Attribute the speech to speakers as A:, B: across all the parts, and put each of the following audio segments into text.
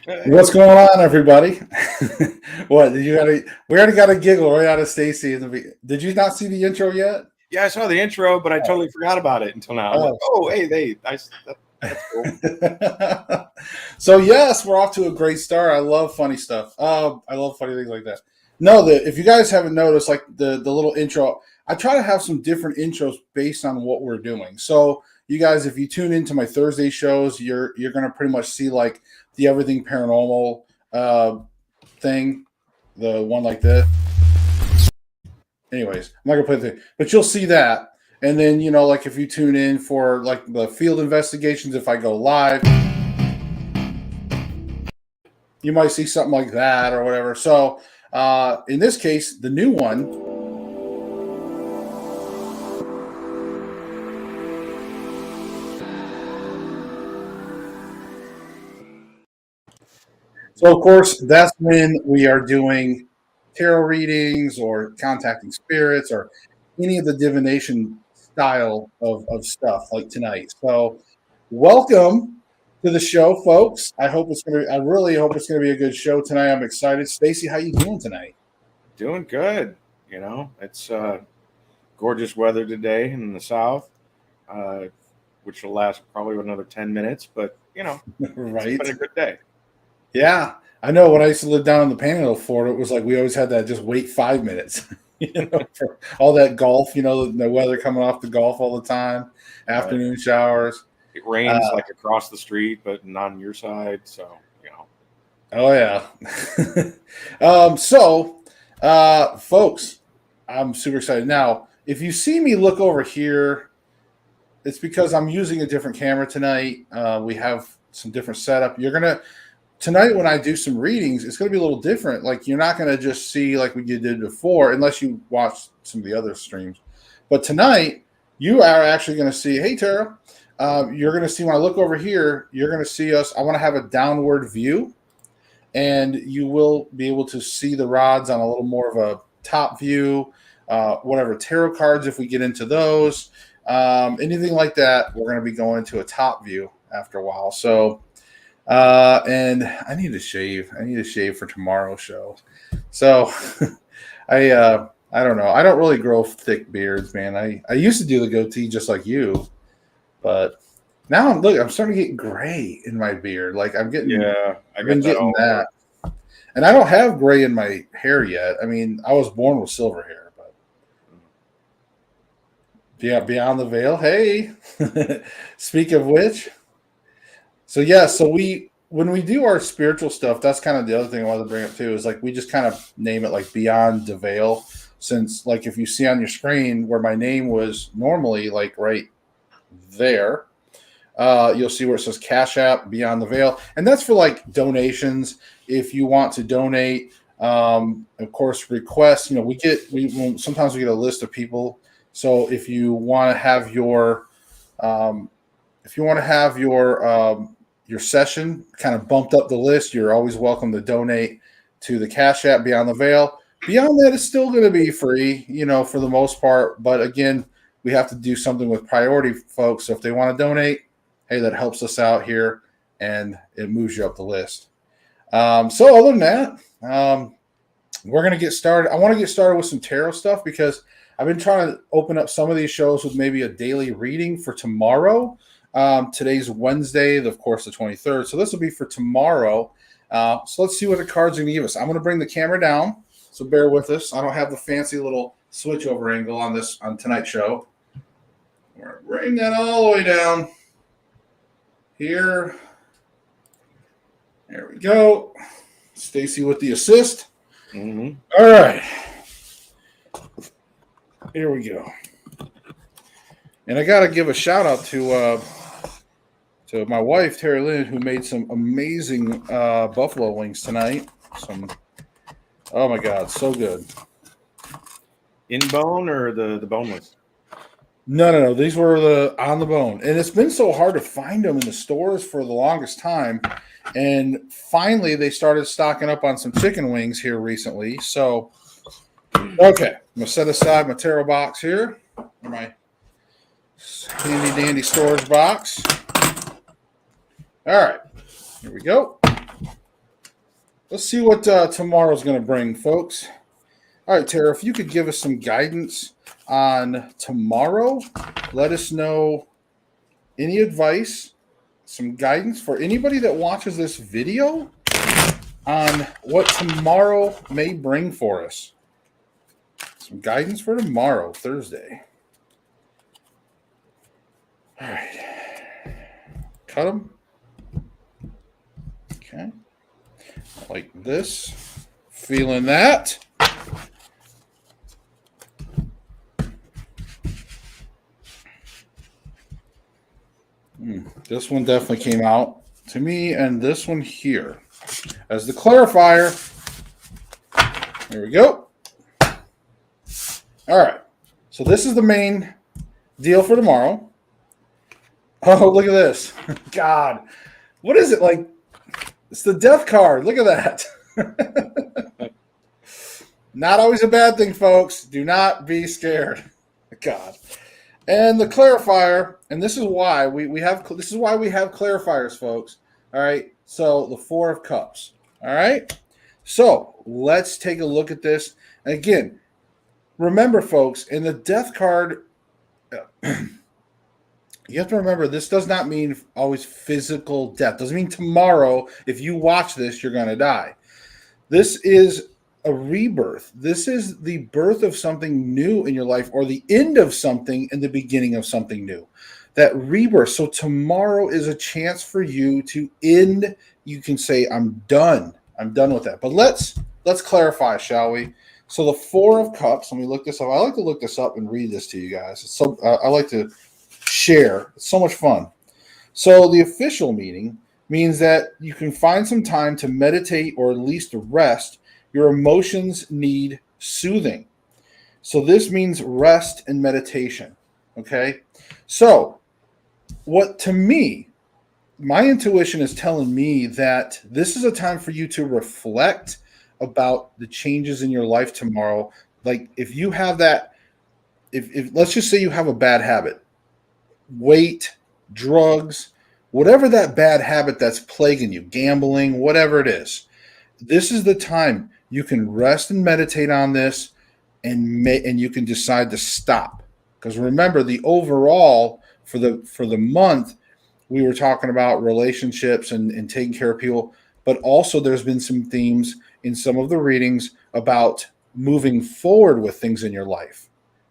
A: What's going on, everybody? What did you got? We already got a giggle right out of Stacy. Did you not see the intro yet?
B: Yeah, I saw the intro, but I totally forgot about it until now. I'm like,
A: Oh.
B: oh, hey, that's cool.
A: So yes, we're off to a great start. I love funny stuff. I love funny things like that. No, if you guys haven't noticed, like the little intro, I try to have some different intros based on what we're doing. So you guys, if you tune into my Thursday shows, you're gonna pretty much see like the everything paranormal thing, the one like this. Anyways, I'm not gonna play the thing, but you'll see that. And then like if you tune in for like the field investigations, if I go live, you might see something like that or whatever. So in this case, the new one. So of course, that's when we are doing tarot readings or contacting spirits or any of the divination style of stuff like tonight. So welcome to the show, folks. I really hope it's gonna be a good show tonight. I'm excited. Stacy, how you doing tonight?
B: Doing good. It's gorgeous weather today in the south, uh, which will last probably another 10 minutes, but,
A: Right?
B: it's been a good day.
A: Yeah. I know when I used to live down in the Panhandle of Florida, it was like we always had that just wait 5 minutes, for all that golf, the weather coming off the golf all the time, afternoon showers.
B: It rains like across the street, but not on your side. So,
A: Oh, yeah. Folks, I'm super excited. Now, if you see me look over here, it's because I'm using a different camera tonight. We have some different setup. Tonight when I do some readings, it's going to be a little different. Like you're not going to just see like we did before, unless you watch some of the other streams. But tonight you are actually going to see. Hey, Tara, you're going to see when I look over here. You're going to see us. I want to have a downward view, and you will be able to see the rods on a little more of a top view. Whatever tarot cards, if we get into those, anything like that, we're going to be going to a top view after a while. So. And I need to shave. I need to shave for tomorrow's show. So I don't know. I don't really grow thick beards, man. I used to do the goatee just like you, but now I'm starting to get gray in my beard. Like I've been getting that. And I don't have gray in my hair yet. I mean, I was born with silver hair, but yeah, beyond the veil. Hey, speak of which. So yeah, when we do our spiritual stuff, that's kind of the other thing I wanted to bring up too, is like we just kind of name it like Beyond the Veil, since like if you see on your screen where my name was normally like right there, you'll see where it says Cash App Beyond the Veil, and that's for like donations. If you want to donate, of course, requests. Sometimes we get a list of people. So if you want to have your your session kind of bumped up the list, you're always welcome to donate to the Cash App Beyond the Veil. Beyond that, it's still going to be free, for the most part. But again, we have to do something with priority, folks. So if they want to donate, hey, that helps us out here and it moves you up the list. So other than that, we're going to get started. I want to get started with some tarot stuff because I've been trying to open up some of these shows with maybe a daily reading for tomorrow. Today's Wednesday, of course, the 23rd. So this will be for tomorrow. So let's see what the cards are going to give us. I'm going to bring the camera down, so bear with us. I don't have the fancy little switch over angle on tonight's show. We're going to bring that all the way down here. There we go. Stacy with the assist.
B: Mm-hmm.
A: All right. Here we go. And I got to give a shout out to my wife, Terry Lynn, who made some amazing buffalo wings tonight. Oh my God, so good.
B: In bone or the boneless?
A: No. These were on the bone. And it's been so hard to find them in the stores for the longest time. And finally, they started stocking up on some chicken wings here recently. So, okay, I'm going to set aside my tarot box here. My handy dandy storage box. All right, here we go. Let's see what tomorrow's going to bring, folks. All right, Tara, if you could give us some guidance on tomorrow, let us know any advice, some guidance for anybody that watches this video on what tomorrow may bring for us. Some guidance for tomorrow, Thursday. All right. Cut them. Okay. Like this. Feeling that. This one definitely came out to me, and this one here as the clarifier. There we go. All right. So this is the main deal for tomorrow. Oh, look at this. God. What is it like? It's the death card. Look at that. Not always a bad thing, folks. Do not be scared. God. And the clarifier, and this is why we have clarifiers, folks. All right. So the Four of Cups. All right. So let's take a look at this. And again, remember, folks, in the death card, you have to remember this does not mean always physical death. Doesn't mean tomorrow, if you watch this, you're going to die. This is a rebirth. This is the birth of something new in your life, or the end of something and the beginning of something new. That rebirth. So tomorrow is a chance for you to end. You can say, I'm done. I'm done with that. But let's clarify, shall we? So the Four of Cups, let me look this up. I like to look this up and read this to you guys. It's so I like to share. It's so much fun. So the official meaning means that you can find some time to meditate or at least rest. Your emotions need soothing. So this means rest and meditation. Okay. So what to me, my intuition is telling me that this is a time for you to reflect about the changes in your life tomorrow. Like if you have that, if let's just say you have a bad habit, weight, drugs, whatever that bad habit that's plaguing you, gambling, whatever it is, this is the time you can rest and meditate on this, and you can decide to stop. Because remember, the overall for the month, we were talking about relationships and taking care of people, but also there's been some themes in some of the readings about moving forward with things in your life.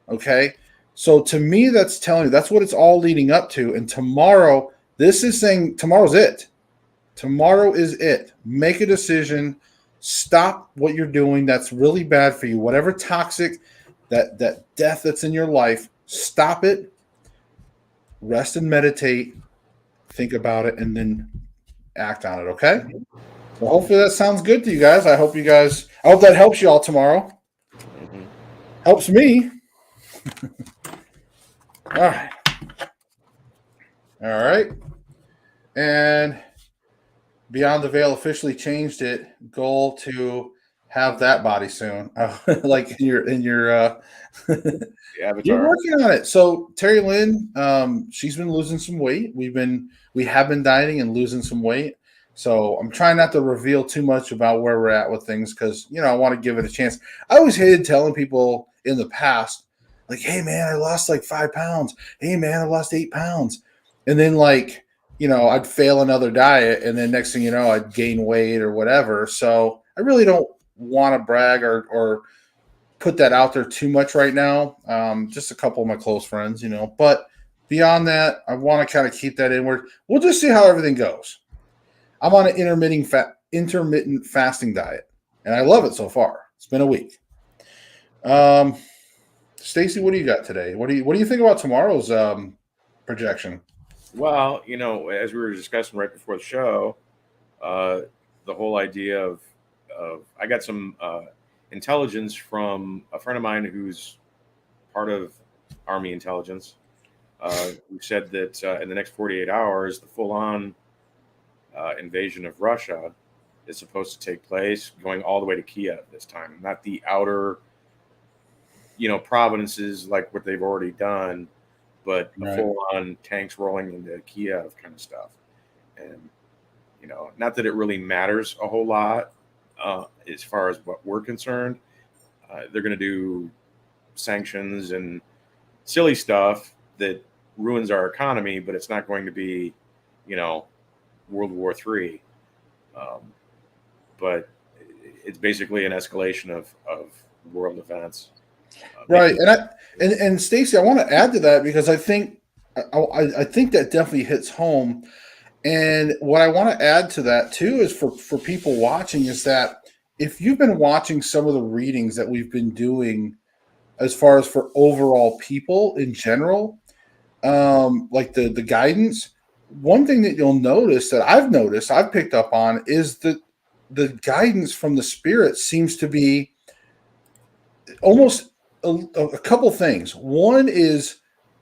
A: Okay. So to me, that's telling you that's what it's all leading up to. And tomorrow, this is saying tomorrow's it. Tomorrow is it. Make a decision. Stop what you're doing that's really bad for you. Whatever toxic, that death that's in your life, stop it. Rest and meditate. Think about it, and then act on it. Okay. So hopefully that sounds good to you guys. I hope that helps you all tomorrow.
B: Mm-hmm.
A: Helps me. All right. All right. And Beyond the Veil officially changed it. Goal to have that body soon. Like in your
B: The
A: you're
B: avatar.
A: working on it. So Terry Lynn, she's been losing some weight. We have been dieting and losing some weight. So I'm trying not to reveal too much about where we're at with things because I want to give it a chance. I always hated telling people in the past, like, hey man, I lost like 5 pounds. Hey man, I lost 8 pounds. And then I'd fail another diet, and then next thing you know, I'd gain weight or whatever. So I really don't want to brag or put that out there too much right now. Just a couple of my close friends, But beyond that, I want to kind of keep that inward. We'll just see how everything goes. I'm on an intermittent fasting diet, and I love it so far. It's been a week. Stacy, what do you got today? What do you think about tomorrow's projection?
B: Well, as we were discussing right before the show, uh, the whole idea of I got some intelligence from a friend of mine who's part of Army intelligence. Who said that in the next 48 hours, the full-on invasion of Russia is supposed to take place, going all the way to Kiev this time, not the outer, provinces like what they've already done, but a
A: Right.
B: full-on tanks rolling into Kiev kind of stuff. And not that it really matters a whole lot, as far as what we're concerned. They're going to do sanctions and silly stuff that ruins our economy, but it's not going to be, you know, World War III. But it's basically an escalation of world events.
A: Right, and Stacy, I want to add to that because I think that definitely hits home. And what I want to add to that too is for people watching is that if you've been watching some of the readings that we've been doing as far as for overall people in general, like the guidance, one thing that you'll notice that I've picked up on is that the guidance from the spirit seems to be almost a couple things. One is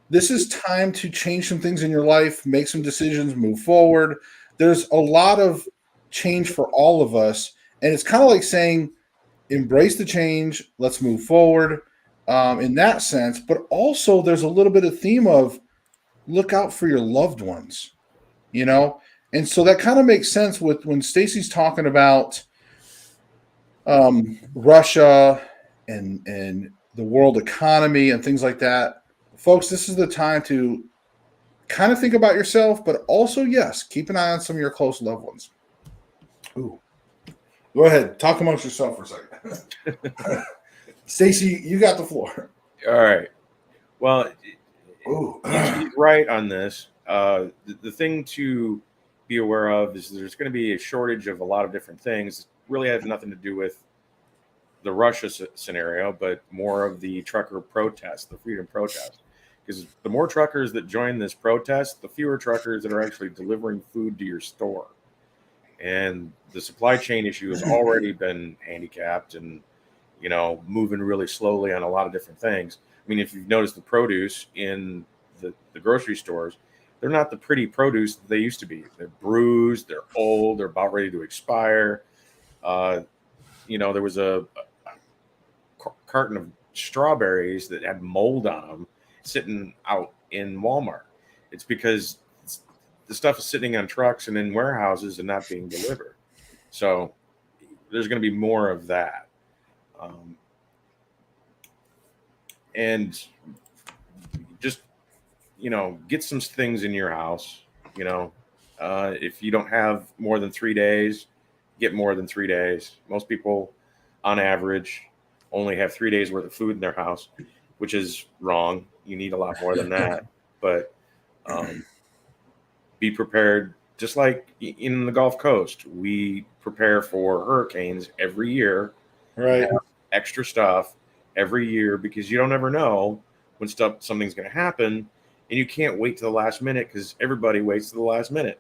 A: this is time to change some things in your life, make some decisions, move forward. There's a lot of change for all of us. And it's kind of like saying, embrace the change, let's move forward in that sense. But also, there's a little bit of theme of look out for your loved ones, you know? And so that kind of makes sense with when Stacy's talking about Russia and the world economy and things like that. Folks, this is the time to kind of think about yourself, but also, yes, keep an eye on some of your close loved ones. Ooh. Go ahead. Talk amongst yourself for a second. Stacy, you got the floor.
B: All right. Well, he's right on this. The thing to be aware of is there's going to be a shortage of a lot of different things. It really has nothing to do with the Russia scenario, but more of the trucker protest, the freedom protest. Because the more truckers that join this protest, the fewer truckers that are actually delivering food to your store. And the supply chain issue has already been handicapped and, you know, moving really slowly on a lot of different things. I mean, if you've noticed the produce in the grocery stores, they're not the pretty produce that they used to be. They're bruised, they're old, they're about ready to expire. You know, there was a carton of strawberries that had mold on them sitting out in Walmart. It's because the stuff is sitting on trucks and in warehouses and not being delivered. So there's going to be more of that. And just, you know, get some things in your house. You know, if you don't have more than 3 days, get more than 3 days. Most people, on average, only have 3 days worth of food in their house, which is wrong. You need a lot more than that. But be prepared. Just like in the Gulf Coast, we prepare for hurricanes every year.
A: Right.
B: Have extra stuff every year because you don't ever know when something's going to happen, and you can't wait to the last minute because everybody waits to the last minute,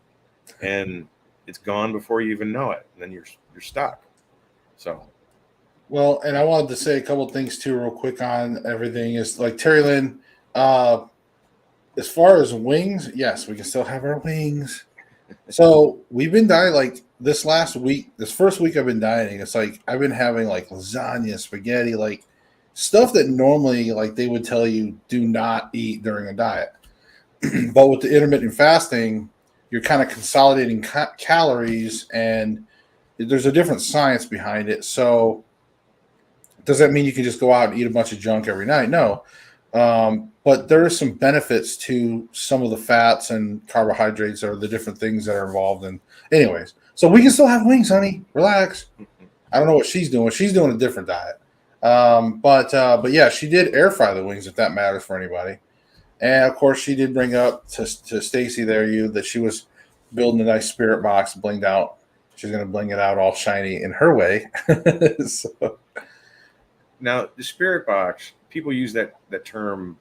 B: and it's gone before you even know it. And then you're stuck. So.
A: Well, and I wanted to say a couple things too, real quick on everything. Is like Terry Lynn, as far as wings, yes, we can still have our wings. So we've been dieting like this first week I've been dieting. It's like I've been having like lasagna, spaghetti, like stuff that normally like they would tell you do not eat during a diet. But with the intermittent fasting, you're kind of consolidating calories, and there's a different science behind it. So does that mean you can just go out and eat a bunch of junk every night? No. But there are some benefits to some of the fats and carbohydrates or the different things that are involved in. Anyways, so we can still have wings, honey. Relax. I don't know what she's doing. She's doing a different diet. But yeah, she did air fry the wings, if that matters for anybody. And of course, she did bring up to Stacy that she was building a nice spirit box blinged out. She's going to bling it out all shiny in her way. So.
B: Now, the spirit box, people use that term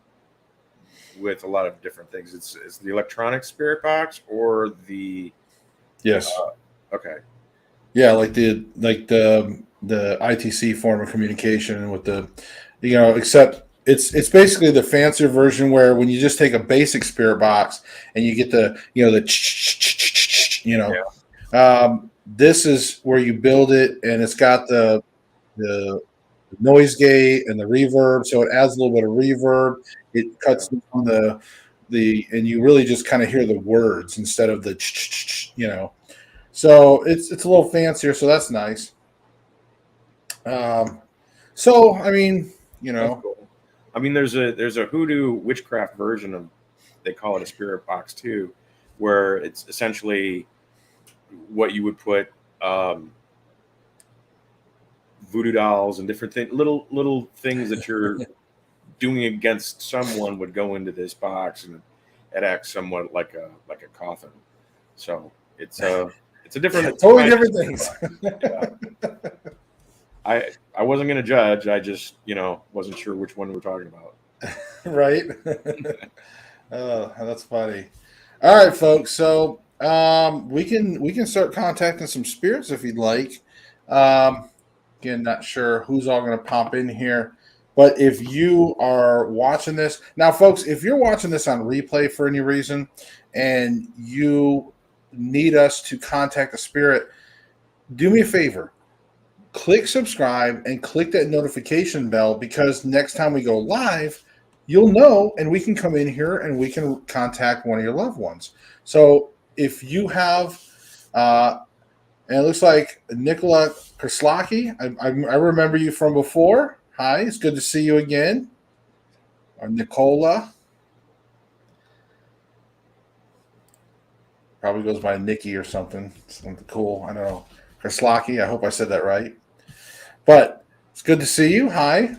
B: with a lot of different things. It's the electronic spirit box or the
A: yes.
B: Okay.
A: Yeah, like the ITC form of communication with the, you know, except it's basically the fancier version where when you just take a basic spirit box and you get the, you know, this is where you build it, and it's got the noise gate and the reverb, so it adds a little bit of reverb. It cuts down and you really just kind of hear the words instead of the, you know. So it's a little fancier, so that's nice. So I mean,
B: That's cool. I mean, there's a hoodoo witchcraft version of, they call it a spirit box too, where it's essentially what you would put voodoo dolls and different things, little things that you're doing against someone would go into this box, and it acts somewhat like a coffin. So it's a different
A: totally
B: kind of
A: different
B: spirit
A: things.
B: box. Yeah. I wasn't going to judge. I just wasn't sure which one we're talking about.
A: Right? Oh, that's funny. All right, folks. So we can start contacting some spirits if you'd like. Um, Again, not sure who's all going to pop in here, but if you are watching this now, folks, if you're watching this on replay for any reason, and you need us to contact a spirit, do me a favor. Click subscribe and click that notification bell, because next time we go live, you'll know, and we can come in here and we can contact one of your loved ones. So if you have, and it looks like Nicola Kerslaki, I remember you from before. Hi, it's good to see you again. Or Nicola. Probably goes by Nikki or something. Something cool. I don't know. Kerslaki, I hope I said that right. But it's good to see you. Hi.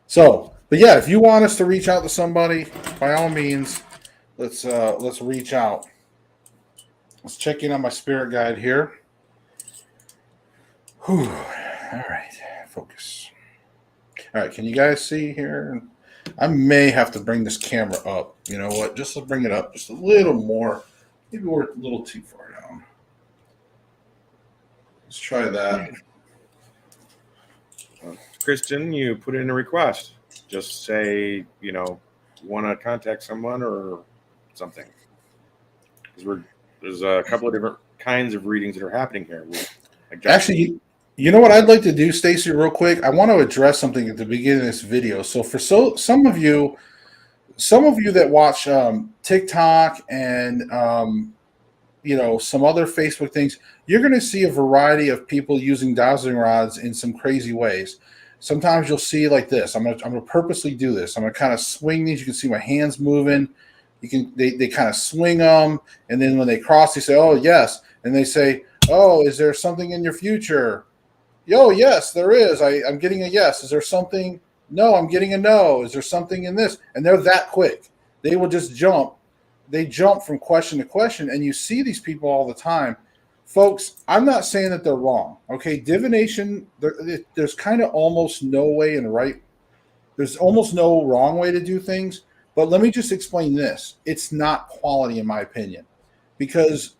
A: So, but yeah, if you want us to reach out to somebody, by all means, let's reach out. Let's check in on my spirit guide here. Whew. All right, focus. All right, can you guys see here? I may have to bring this camera up. You know what? Just to bring it up just a little more. Maybe we're a little too far down. Let's try that.
B: Kristen, you put in a request. Just say, you want to contact someone or something. Because there's a couple of different kinds of readings that are happening here.
A: Actually, you know what I'd like to do, Stacy, real quick? I want to address something at the beginning of this video. So for some of you that watch TikTok and some other Facebook things, you're going to see a variety of people using dowsing rods in some crazy ways. Sometimes you'll see like this. I'm gonna purposely do this. I'm gonna kind of swing these. You can see my hands moving. They kind of swing them, and then when they cross, they say, "Oh yes," and they say, "Oh, is there something in your future?" Yo, yes, there is. I'm getting a yes. Is there something? No, I'm getting a no. Is there something in this? And they're that quick. They will just jump. They jump from question to question, and you see these people all the time. Folks, I'm not saying that they're wrong. Okay, divination, there's kind of almost no way and right. There's almost no wrong way to do things. But let me just explain this. It's not quality, in my opinion, because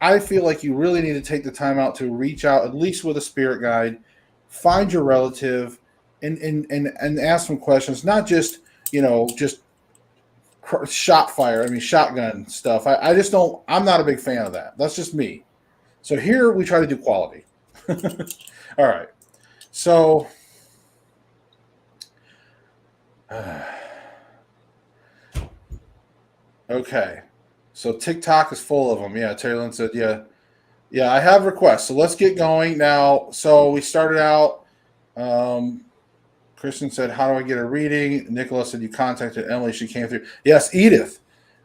A: I feel like you really need to take the time out to reach out, at least with a spirit guide, find your relative, and ask some questions. Not just just shotgun stuff. I just don't. I'm not a big fan of that. That's just me. So here we try to do quality. All right. So. Okay. So TikTok is full of them. Yeah, Taylor said, yeah. Yeah, I have requests. So let's get going now. So we started out. Kristen said, "How do I get a reading?" Nicholas said, "You contacted Emily. She came through." Yes, Edith.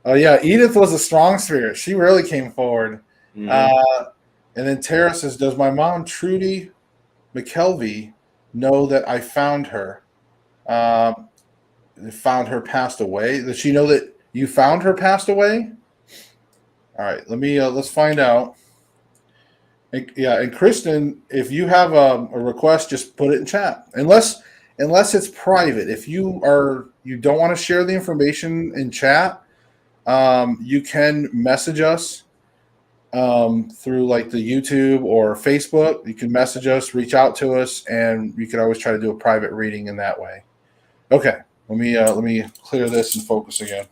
A: Oh yeah, Edith was a strong spirit. She really came forward.
B: Mm-hmm.
A: And then Tara says, "Does my mom Trudy McKelvey know that I found her? Found her passed away. Does she know that you found her passed away?" All right, let's find out. And Kristen, if you have a request, just put it in chat. Unless it's private. If you don't want to share the information in chat, you can message us through like the YouTube or Facebook. You can message us, reach out to us, and you can always try to do a private reading in that way. Okay, let me clear this and focus again.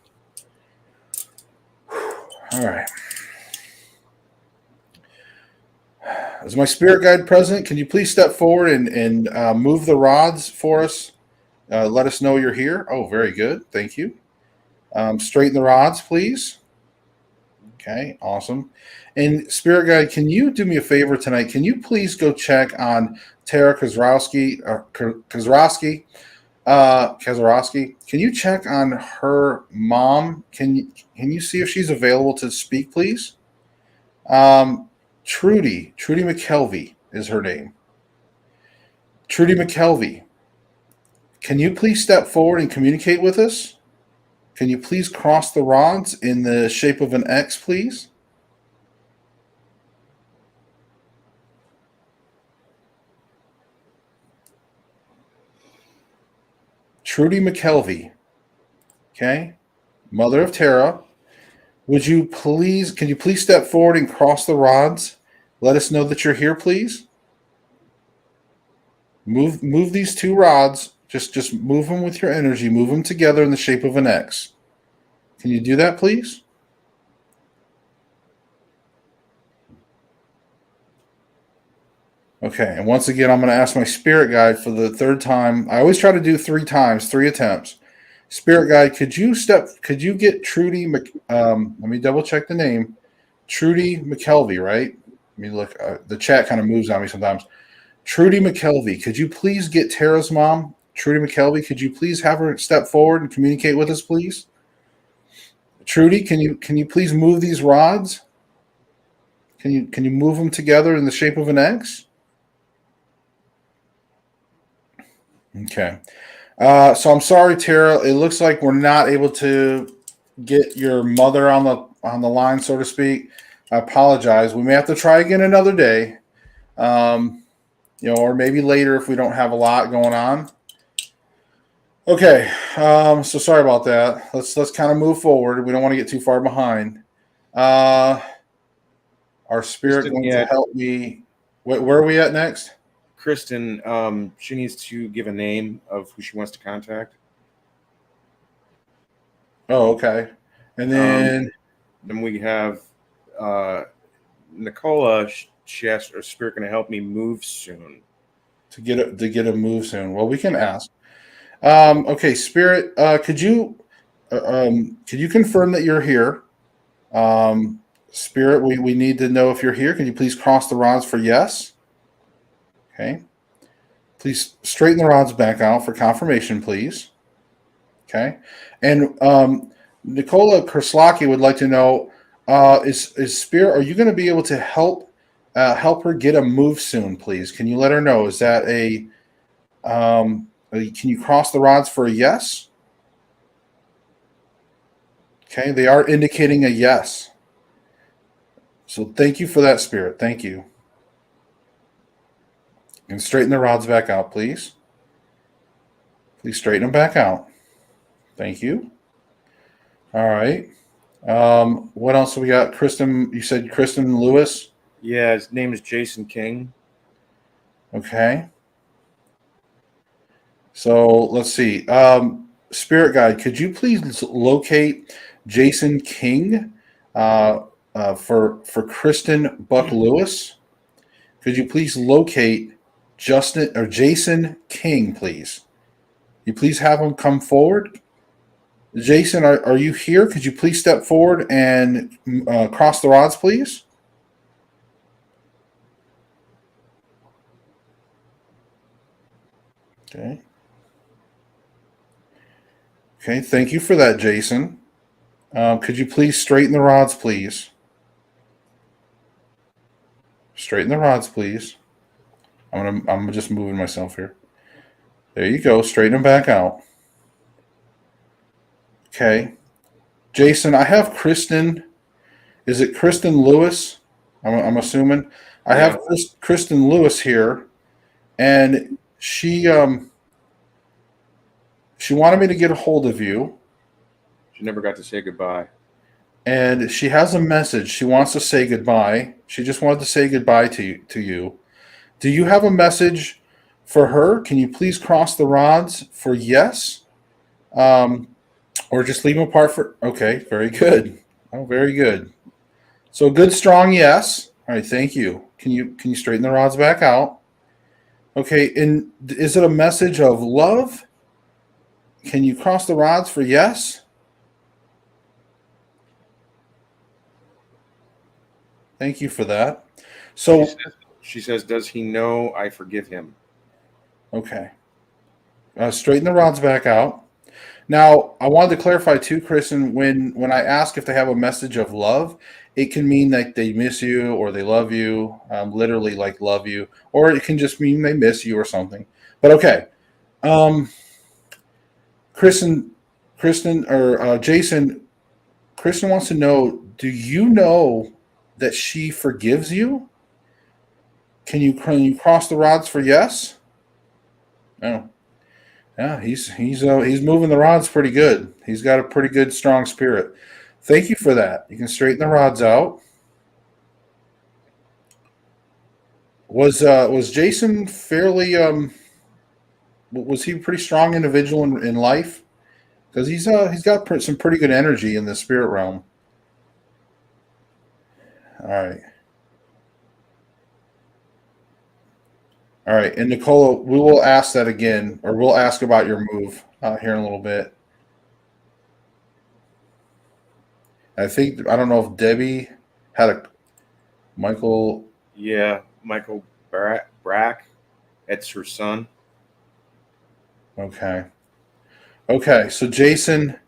A: All right. Is my spirit guide present? Can you please step forward and move the rods for us? Let us know you're here. Oh, very good. Thank you. Straighten the rods, please. Okay, awesome. And Spirit Guide, can you do me a favor tonight? Can you please go check on Tara Kazarowski? Can you check on her mom? Can you see if she's available to speak, please? Um, Trudy McKelvey is her name. Trudy McKelvey, can you please step forward and communicate with us? Can you please cross the rods in the shape of an X, please? Trudy McKelvey, okay, mother of Tara. Can you please step forward and cross the rods? Let us know that you're here, please. Move these two rods. Just move them with your energy. Move them together in the shape of an X. Can you do that, please? Okay, and once again, I'm going to ask my spirit guide for the third time. I always try to do 3 times, 3 attempts. Spirit guide, could you get Trudy let me double check the name. Trudy McKelvey, right? Let me look. The chat kind of moves on me sometimes. Trudy McKelvey, could you please get Tara's mom, Trudy McKelvey? Could you please have her step forward and communicate with us, please? Trudy, can you please move these rods? Can you move them together in the shape of an X? Okay. So I'm sorry, Tara. It looks like we're not able to get your mother on the line, so to speak. I apologize. We may have to try again another day, or maybe later if we don't have a lot going on. Okay. So sorry about that. Let's kind of move forward. We don't want to get too far behind. Our spirit going to help me. Where are we at next?
B: Kristen, she needs to give a name of who she wants to contact.
A: Oh, okay. And then
B: we have Nicola. She asked her spirit going to help me move soon.
A: To get a move soon. Well, we can ask. Okay, Spirit, could you confirm that you're here? Spirit, we need to know if you're here. Can you please cross the rods for yes? Okay. Please straighten the rods back out for confirmation, please. Okay. And Nicola Kerslaki would like to know, is Spirit, are you going to be able to help her get a move soon, please? Can you let her know? Is that can you cross the rods for a yes? Okay, they are indicating a yes. So thank you for that, Spirit. Thank you. And straighten the rods back out, please. Please straighten them back out. Thank you. All right. What else have we got? Kristen, you said Kristen Lewis?
B: Yeah, his name is Jason King.
A: Okay. So let's see. Spirit Guide, could you please locate Jason King for Kristen Buck Lewis? Could you please locate Jason King, please? You please have him come forward. Jason, are you here? Could you please step forward and cross the rods, please? Okay. Okay, thank you for that, Jason. Could you please straighten the rods, please? Straighten the rods, please. I'm just moving myself here. There you go. Straighten them back out. Okay. Jason, I have Kristen. Is it Kristen Lewis? I'm assuming. I have Kristen Lewis here, and she wanted me to get a hold of you.
B: She never got to say goodbye.
A: And she has a message. She wants to say goodbye. She just wanted to say goodbye to you. Do you have a message for her? Can you please cross the rods for yes? Or just leave them apart for... Okay, very good. Oh, very good. So a good, strong yes. All right, thank you. Can you straighten the rods back out? Okay, and is it a message of love? Can you cross the rods for yes? Thank you for that.
B: She
A: So,
B: says, she says, does he know I forgive him?
A: okay. Straighten the rods back out. Now, I wanted to clarify too, Kristen, when I ask if they have a message of love, it can mean that they miss you or they love you, literally like love you, or it can just mean they miss you or something. But okay, um, Kristen, Kristen or Jason, Kristen wants to know: do you know that she forgives you? Can you cross the rods for yes? No. Yeah, he's moving the rods pretty good. He's got a pretty good strong spirit. Thank you for that. You can straighten the rods out. Was Jason fairly was he a pretty strong individual in life? Because he's got some pretty good energy in the spirit realm. All right, all right. And Nicola, we will ask that again, or we'll ask about your move here in a little bit. I don't know if Debbie had a Michael.
B: Yeah, Michael Brack. That's her son.
A: Okay, okay. So Jason,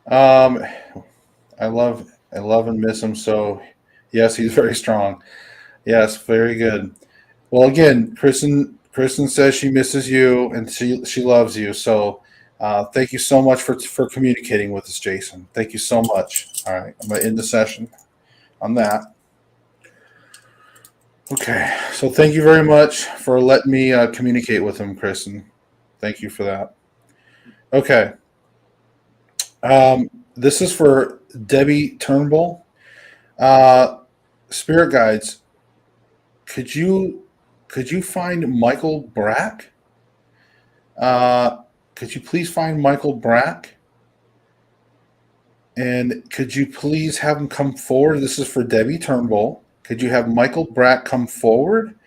A: um, I love and miss him. So yes, he's very strong. Yes, very good. Well, again, Kristen says she misses you and she loves you. So thank you so much for communicating with us, Jason. Thank you so much. All right, I'm gonna end the session on that. Okay, so thank you very much for letting me communicate with him, Kristen. Thank you for that. Okay, this is for Debbie Turnbull. Uh, Spirit guides, could you could you find Michael Brack? Uh, could you please find Michael Brack? And could you please have him come forward? This is for Debbie Turnbull. Could you have Michael Brack come forward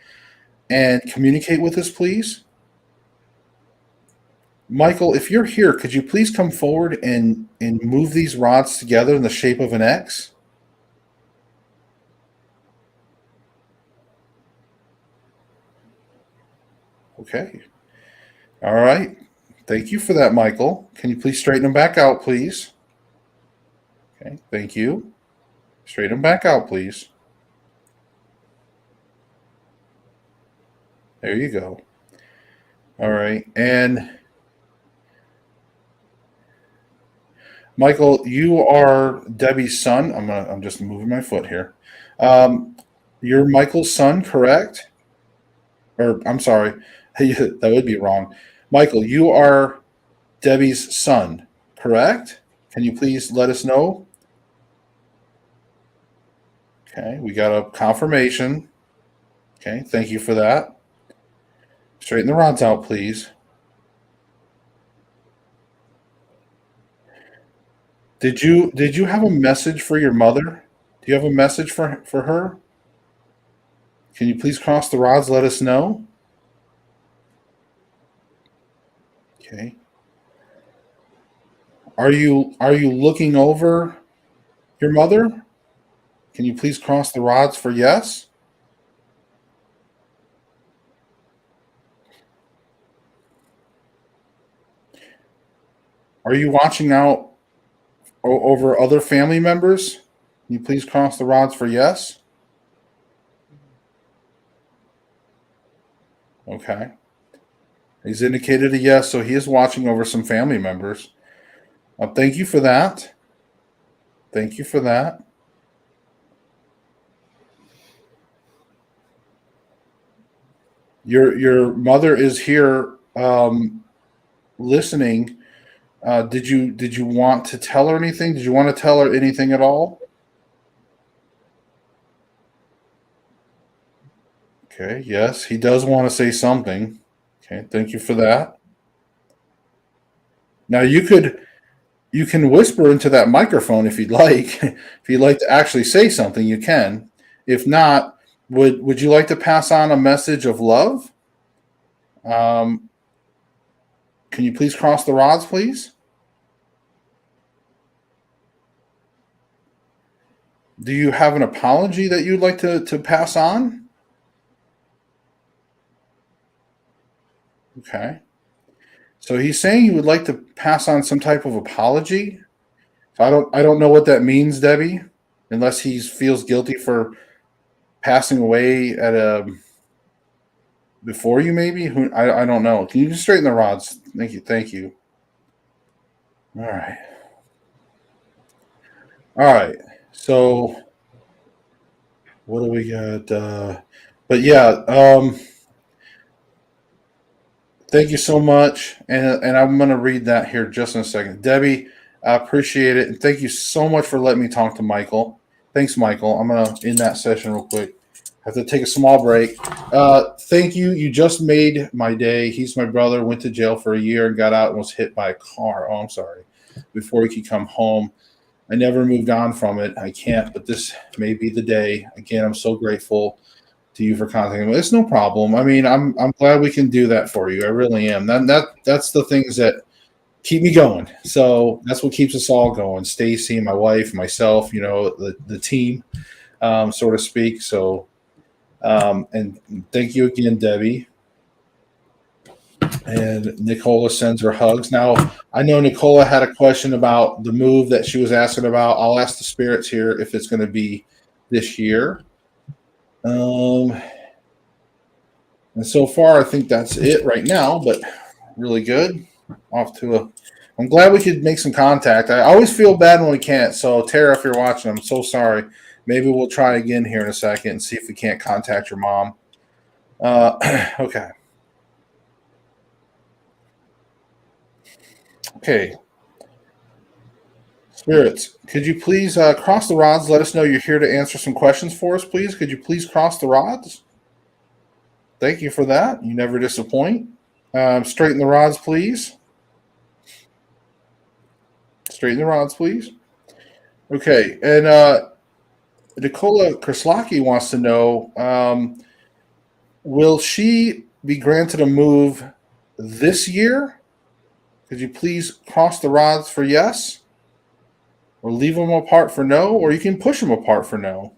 A: and communicate with us, please? Michael, if you're here, could you please come forward and move these rods together in the shape of an X? Okay. All right. Thank you for that, Michael. Can you please straighten them back out, please? Okay. Thank you. Straighten them back out, please. There you go. All right. And Michael, you are Debbie's son. I'm just moving my foot here. Um, you're Michael's son, correct? Or I'm sorry, that would be wrong. Michael, you are Debbie's son, correct? Can you please let us know? Okay, we got a confirmation. Okay, thank you for that. Straighten the rods out, please. Did you have a message for your mother? Do you have a message for her? Can you please cross the rods? Let us know. Okay. Are you looking over your mother? Can you please cross the rods for yes? Are you watching out over other family members? Can you please cross the rods for yes? Okay. He's indicated a yes, so he is watching over some family members. Thank you for that. Thank you for that. Your mother is here listening. Did you want to tell her anything? Did you want to tell her anything at all? Okay, yes, he does want to say something. Okay, thank you for that. Now you can whisper into that microphone if you'd like. If you'd like to actually say something, you can. If not, would you like to pass on a message of love? Um, can you please cross the rods, please? Do you have an apology that you'd like to pass on? Okay. So he's saying he would like to pass on some type of apology. So I don't know what that means, Debbie, unless he feels guilty for passing away at a before you maybe. I don't know. Can you just straighten the rods? Thank you. All right. All right. So what do we got? But yeah, thank you so much, and I'm going to read that here just in a second. Debbie, I appreciate it, and thank you so much for letting me talk to Michael. Thanks, Michael. I'm going to end that session real quick. Have to take a small break. Thank you. You just made my day. He's my brother. Went to jail for a year and got out and was hit by a car. Oh, I'm sorry. Before he could come home. I never moved on from it. I can't, but this may be the day. Again, I'm so grateful to you for contacting me. It's no problem. I mean, I'm glad we can do that for you. I really am. That's the things that keep me going. So that's what keeps us all going. Stacy, my wife, myself, the team, so to speak. So and thank you again, Debbie. And Nicola sends her hugs. Now, I know Nicola had a question about the move that she was asking about. I'll ask the spirits here if it's going to be this year. And so far, I think that's it right now, but really good. I'm glad we could make some contact. I always feel bad when we can't. So, Tara, if you're watching, I'm so sorry. Maybe we'll try again here in a second and see if we can't contact your mom. Okay. Okay. Spirits, could you please cross the rods? Let us know you're here to answer some questions for us, please. Could you please cross the rods? Thank you for that. You never disappoint. Straighten the rods, please. Straighten the rods, please. Okay. And Nicola Krislaki wants to know will she be granted a move this year? Could you please cross the rods for yes? Or leave them apart for no? Or you can push them apart for no.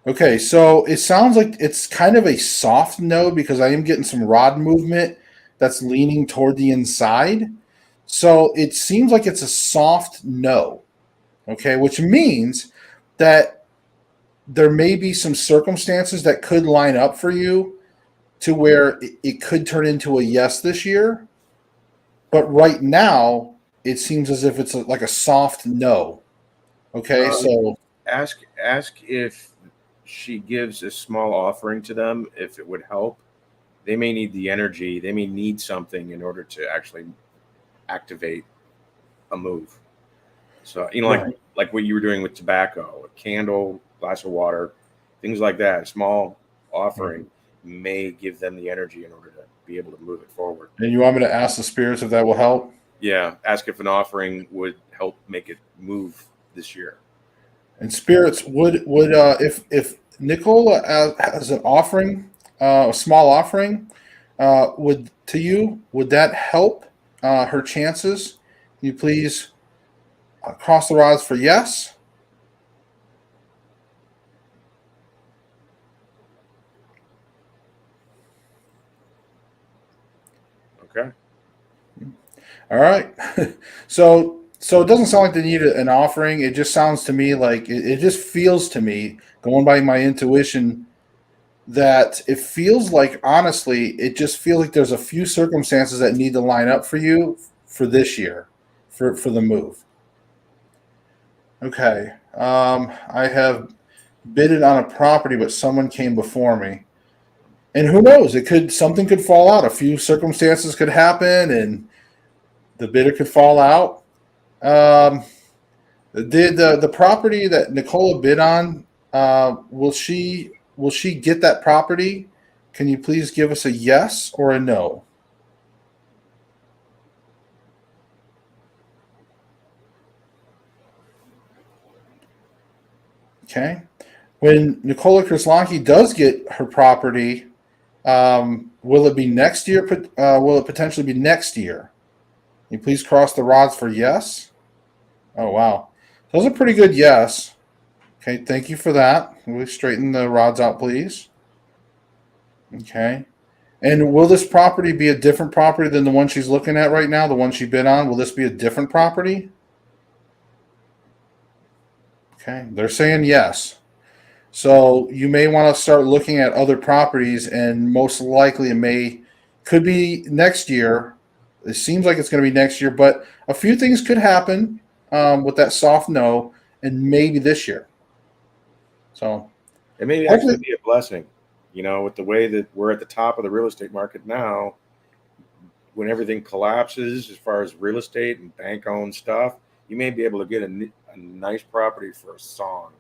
A: Okay, so it sounds like it's kind of a soft no because I am getting some rod movement that's leaning toward the inside. So it seems like it's a soft no. Okay, which means that there may be some circumstances that could line up for you to where it could turn into a yes this year. But right now, it seems as if it's like a soft no. Okay, so
B: Ask if she gives a small offering to them, if it would help. They may need the energy. They may need something in order to actually activate a move. So
A: right.
B: like what you were doing with tobacco, a candle, glass of water, things like that. A small offering may give them the energy in order to be able to move it forward.
A: And you want me to ask the spirits if that will help?
B: Yeah, ask if an offering would help make it move this year.
A: And spirits would if Nicola has an offering, a small offering, would to you would that help her chances? Can you please cross the rods for yes?
B: Okay.
A: All right. So it doesn't sound like they need an offering. It just sounds to me like it just feels to me, going by my intuition, that it feels like honestly, it just feels like there's a few circumstances that need to line up for you for this year, for the move. Okay. I have bidded on a property, but someone came before me. And who knows? Something could fall out. A few circumstances could happen, and the bidder could fall out. Um, did the property that Nicola bid on? Will she get that property? Can you please give us a yes or a no? Okay. When Nicola Krislaki does get her property, Will it be next year? Will it potentially be next year? Can you please cross the rods for yes? Oh, wow. Those are pretty good yes. Okay, thank you for that. We'll straighten the rods out, please. Okay. And will this property be a different property than the one she's looking at right now, the one she bid on? Will this be a different property? Okay, they're saying yes. So you may want to start looking at other properties, and most likely could be next year. It seems like it's going to be next year, but a few things could happen with that soft no, and maybe this year. So
B: It may actually be a blessing, with the way that we're at the top of the real estate market now. When everything collapses as far as real estate and bank owned stuff, you may be able to get a nice property for a song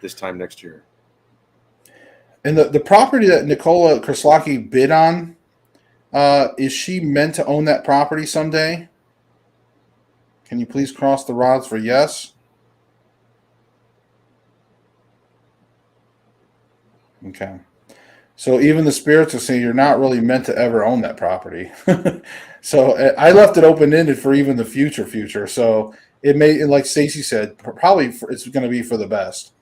B: this time next year.
A: And the property that Nicola Krislaki bid on, is she meant to own that property someday? Can you please cross the rods for yes? Okay. So even the spirits are saying you're not really meant to ever own that property. So I left it open ended for even the future. So it may, like Stacy said, probably it's going to be for the best.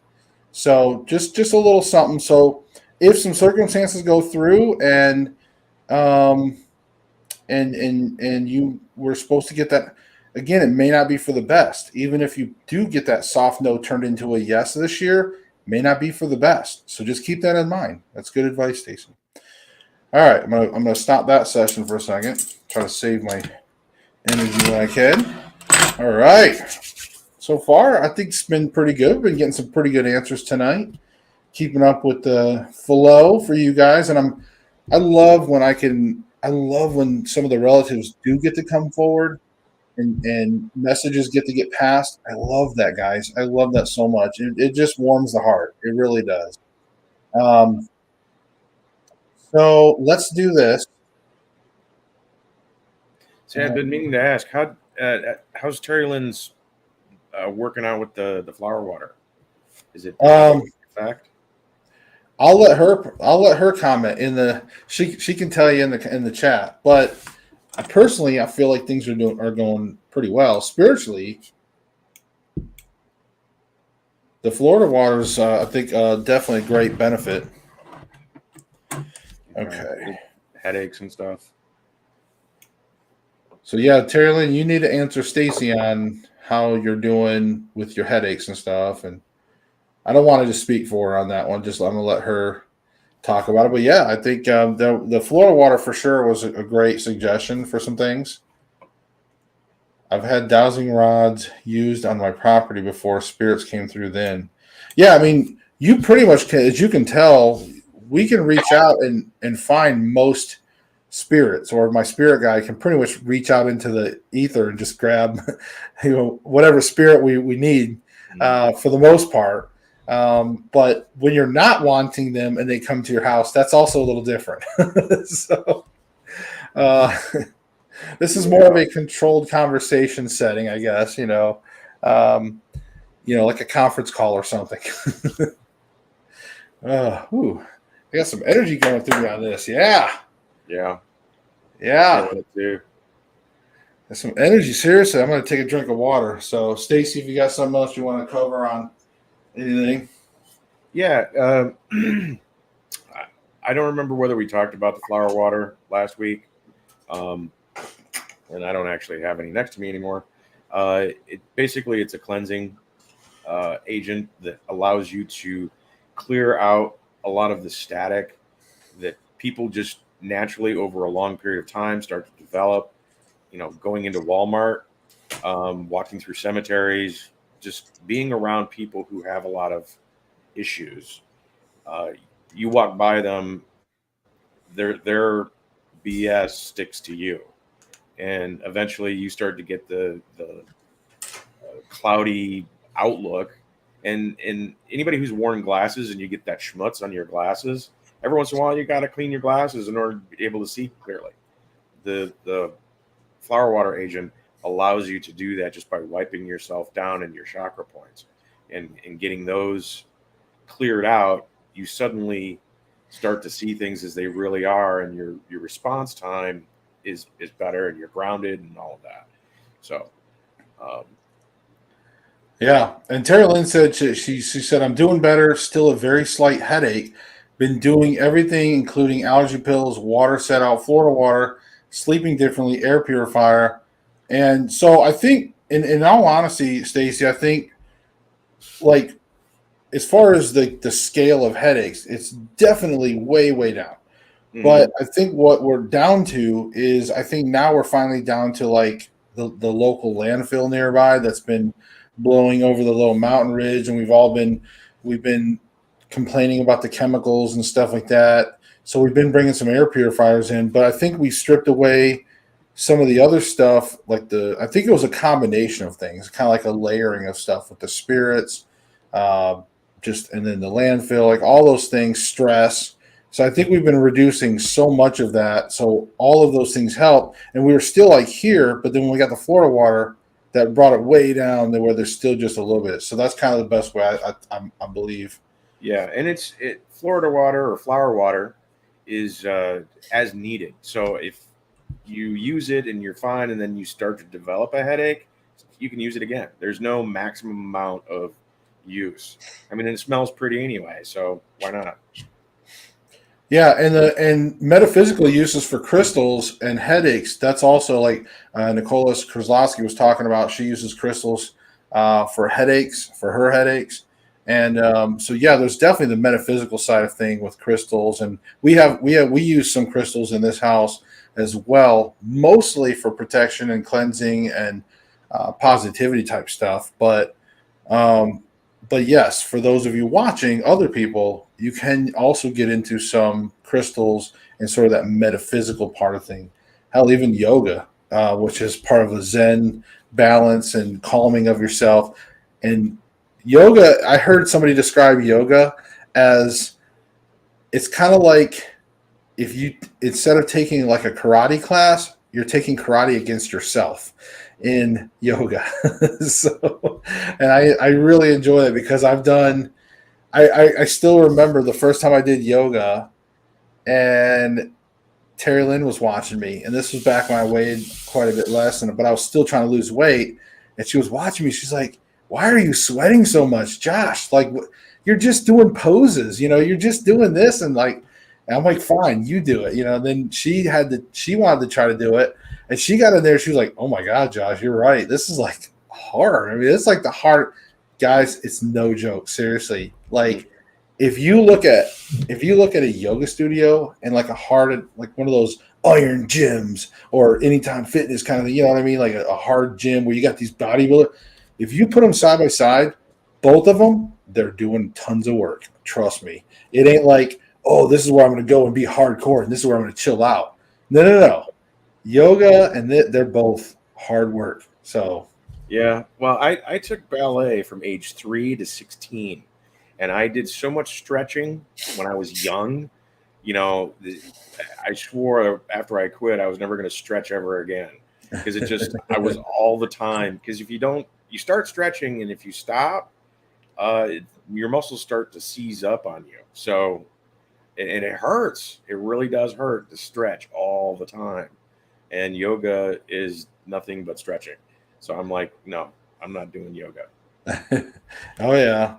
A: So just a little something. So if some circumstances go through um and you were supposed to get that again, it may not be for the best. Even if you do get that soft no turned into a yes this year, may not be for the best. So just keep that in mind. That's good advice, Stacey. All right, I'm gonna stop that session for a second. Try to save my energy when I can. All right. So far, I think it's been pretty good. We've been getting some pretty good answers tonight. Keeping up with the flow for you guys, and I love when some of the relatives do get to come forward and messages get passed. I love that, guys. I love that so much. It just warms the heart. It really does. Um, so let's do this.
B: See, I've been meaning to ask how's Terry Lynn's working out with the flower water? Is it fact?
A: I'll let her comment in the she can tell you in the chat. But I feel like things are going pretty well spiritually. The Florida waters, I think, definitely a great benefit. Okay.
B: Headaches and stuff.
A: So yeah, Terry Lynn, you need to answer Stacy on how you're doing with your headaches and stuff. And I don't want to just speak for her on that one. I'm gonna let her talk about it. But yeah, I think the Florida water for sure was a great suggestion for some things. I've had dowsing rods used on my property before. Spirits came through then. Yeah, I mean, you pretty much can, as you can tell, we can reach out and find most spirits, or my spirit guy can pretty much reach out into the ether and just grab, whatever spirit we need for the most part. But when you're not wanting them and they come to your house, that's also a little different. So, this is more of a controlled conversation setting, I guess, like a conference call or something. I got some energy going through me on this. Yeah. There's some energy. Seriously, I'm going to take a drink of water. So, Stacy, if you got something else you want to cover on anything.
B: Yeah. I don't remember whether we talked about the flower water last week. And I don't actually have any next to me anymore. It's a cleansing agent that allows you to clear out a lot of the static that people just naturally over a long period of time start to develop. Going into Walmart, walking through cemeteries, just being around people who have a lot of issues. You walk by them, their BS sticks to you. And eventually you start to get the cloudy outlook. And anybody who's worn glasses and you get that schmutz on your glasses, every once in a while you got to clean your glasses in order to be able to see clearly. The flower water agent allows you to do that just by wiping yourself down in your chakra points and getting those cleared out. You suddenly start to see things as they really are, and your response time is better, and you're grounded and all of that. So, um,
A: Yeah, and Terry Lynn said she said I'm doing better. Still a very slight headache. Been doing everything, including allergy pills, water set out, Florida water, sleeping differently, air purifier, and so I think, in all honesty, Stacy, I think like as far as the scale of headaches, it's definitely way down.
B: mhm.
A: But I think what we're down to is I think now we're finally down to like the local landfill nearby that's been blowing over the little mountain ridge, and we've been complaining about the chemicals and stuff like that. So we've been bringing some air purifiers in, but I think we stripped away some of the other stuff. Like I think it was a combination of things, kind of like a layering of stuff with the spirits, uh, just and then the landfill, like all those things, stress. So I think we've been reducing so much of that. So all of those things help. And we were still like here, but then when we got the Florida water, that brought it way down to where there's still just a little bit. So that's kind of the best way I believe.
B: Yeah, and Florida water or flower water is as needed. So if you use it and you're fine, and then you start to develop a headache, you can use it again. There's no maximum amount of use. I mean, it smells pretty anyway, so why not?
A: Yeah, and metaphysical uses for crystals and headaches. That's also like Nicholas Kraslovsky was talking about. She uses crystals for headaches, for her headaches, and so yeah, there's definitely the metaphysical side of thing with crystals, and we use some crystals in this house as well, mostly for protection and cleansing and positivity type stuff, um, but yes, for those of you watching, other people, you can also get into some crystals and sort of that metaphysical part of thing. Hell, even yoga, which is part of the Zen balance and calming of yourself. And yoga, I heard somebody describe yoga as it's kind of like if you, instead of taking like a karate class, you're taking karate against yourself in yoga. So, and I really enjoy it because I still remember the first time I did yoga, and Terry Lynn was watching me, and this was back when I weighed quite a bit less, but I was still trying to lose weight. And she was watching me. She's like, "Why are you sweating so much, Josh? Like, you're just doing poses. You're just doing this." And I'm like, "Fine, you do it." Then she wanted to try to do it, and she got in there. She was like, "Oh my God, Josh, you're right. This is like hard. I mean, it's like the hard, guys. It's no joke. Seriously,
B: Mhm.
A: like." If you look at a yoga studio and like a hard, like one of those iron gyms or anytime fitness kind of thing, you know what I mean, like a hard gym where you got these bodybuilders, if you put them side by side, both of them, they're doing tons of work. Trust me. It ain't like, oh, this is where I'm going to go and be hardcore and this is where I'm going to chill out. No. Yoga and they're both hard work. So
B: Yeah, well, I took ballet from age 3 to 16, and I did so much stretching when I was young. You know, I swore after I quit I was never going to stretch ever again, because I was all the time. Because if you don't, you start stretching, and if you stop, uh, your muscles start to seize up on you. So, and it hurts. It really does hurt to stretch all the time. And yoga is nothing but stretching. So I'm like, no, I'm not doing yoga.
A: oh yeah.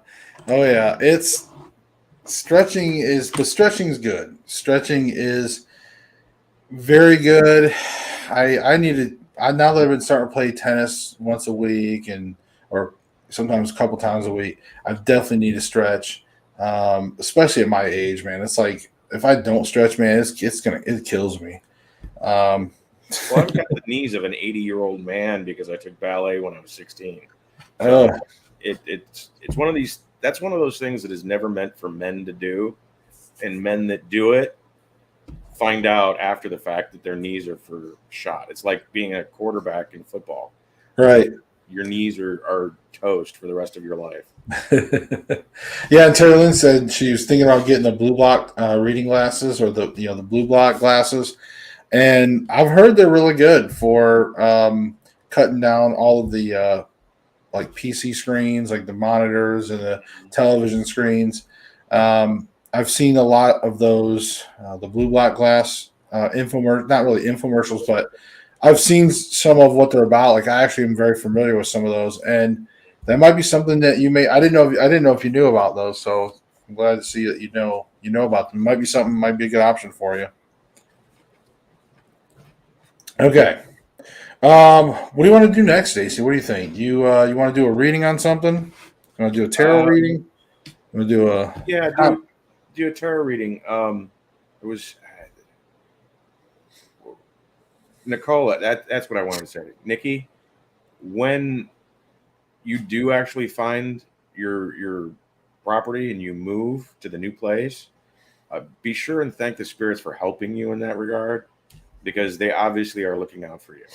A: Oh yeah. It's stretching is good. Stretching is very good. I need to. Now that I've been starting to play tennis once a week and or sometimes a couple times a week, I definitely need to stretch. Especially at my age, man. It's like if I don't stretch, man, it kills me. Um,
B: Well, I've got the knees of an 80-year-old man because I took ballet when I was 16.
A: oh,
B: So it's one of these. That's one of those things that is never meant for men to do, and men that do it find out after the fact that their knees are for shot. It's like being a quarterback in football.
A: right.
B: Your knees are toast for the rest of your life.
A: Yeah, and Terry Lynn said she was thinking about getting the blue block reading glasses or the blue block glasses, and I've heard they're really good for cutting down all of the like PC screens, like the monitors and the television screens. I've seen a lot of those, the blue black glass infomercials, not really infomercials, but I've seen some of what they're about. Like I actually am very familiar with some of those, and that might be something that you may. I didn't know if you knew about those, so I'm glad to see that you know about them. Might be something. Might be a good option for you. Okay. What do you want to do next, Stacy? What do you think? You want to do a reading on something? You want to do a tarot
B: Um,
A: reading? You want to do a
B: yeah, do a tarot reading. It was Nicola. That's what I wanted to say. Nikki, when you do actually find your property and you move to the new place, be sure and thank the spirits for helping you in that regard, because they obviously are looking out for you.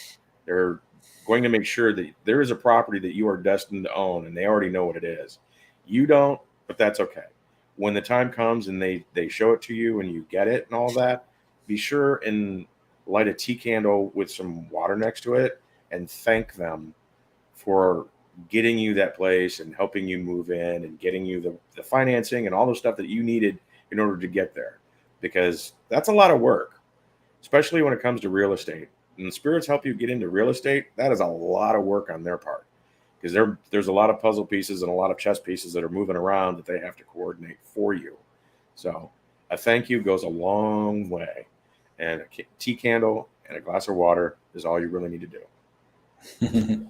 B: They're going to make sure that there is a property that you are destined to own, and they already know what it is. You don't, but that's okay. When the time comes and they show it to you and you get it and all that, be sure and light a tea candle with some water next to it and thank them for getting you that place and helping you move in and getting you the financing and all the stuff that you needed in order to get there, because that's a lot of work, especially when it comes to real estate. And the spirits help you get into real estate. That is a lot of work on their part, because there's a lot of puzzle pieces and a lot of chess pieces that are moving around that they have to coordinate for you. So a thank you goes a long way, and a tea candle and a glass of water is all you really need to do.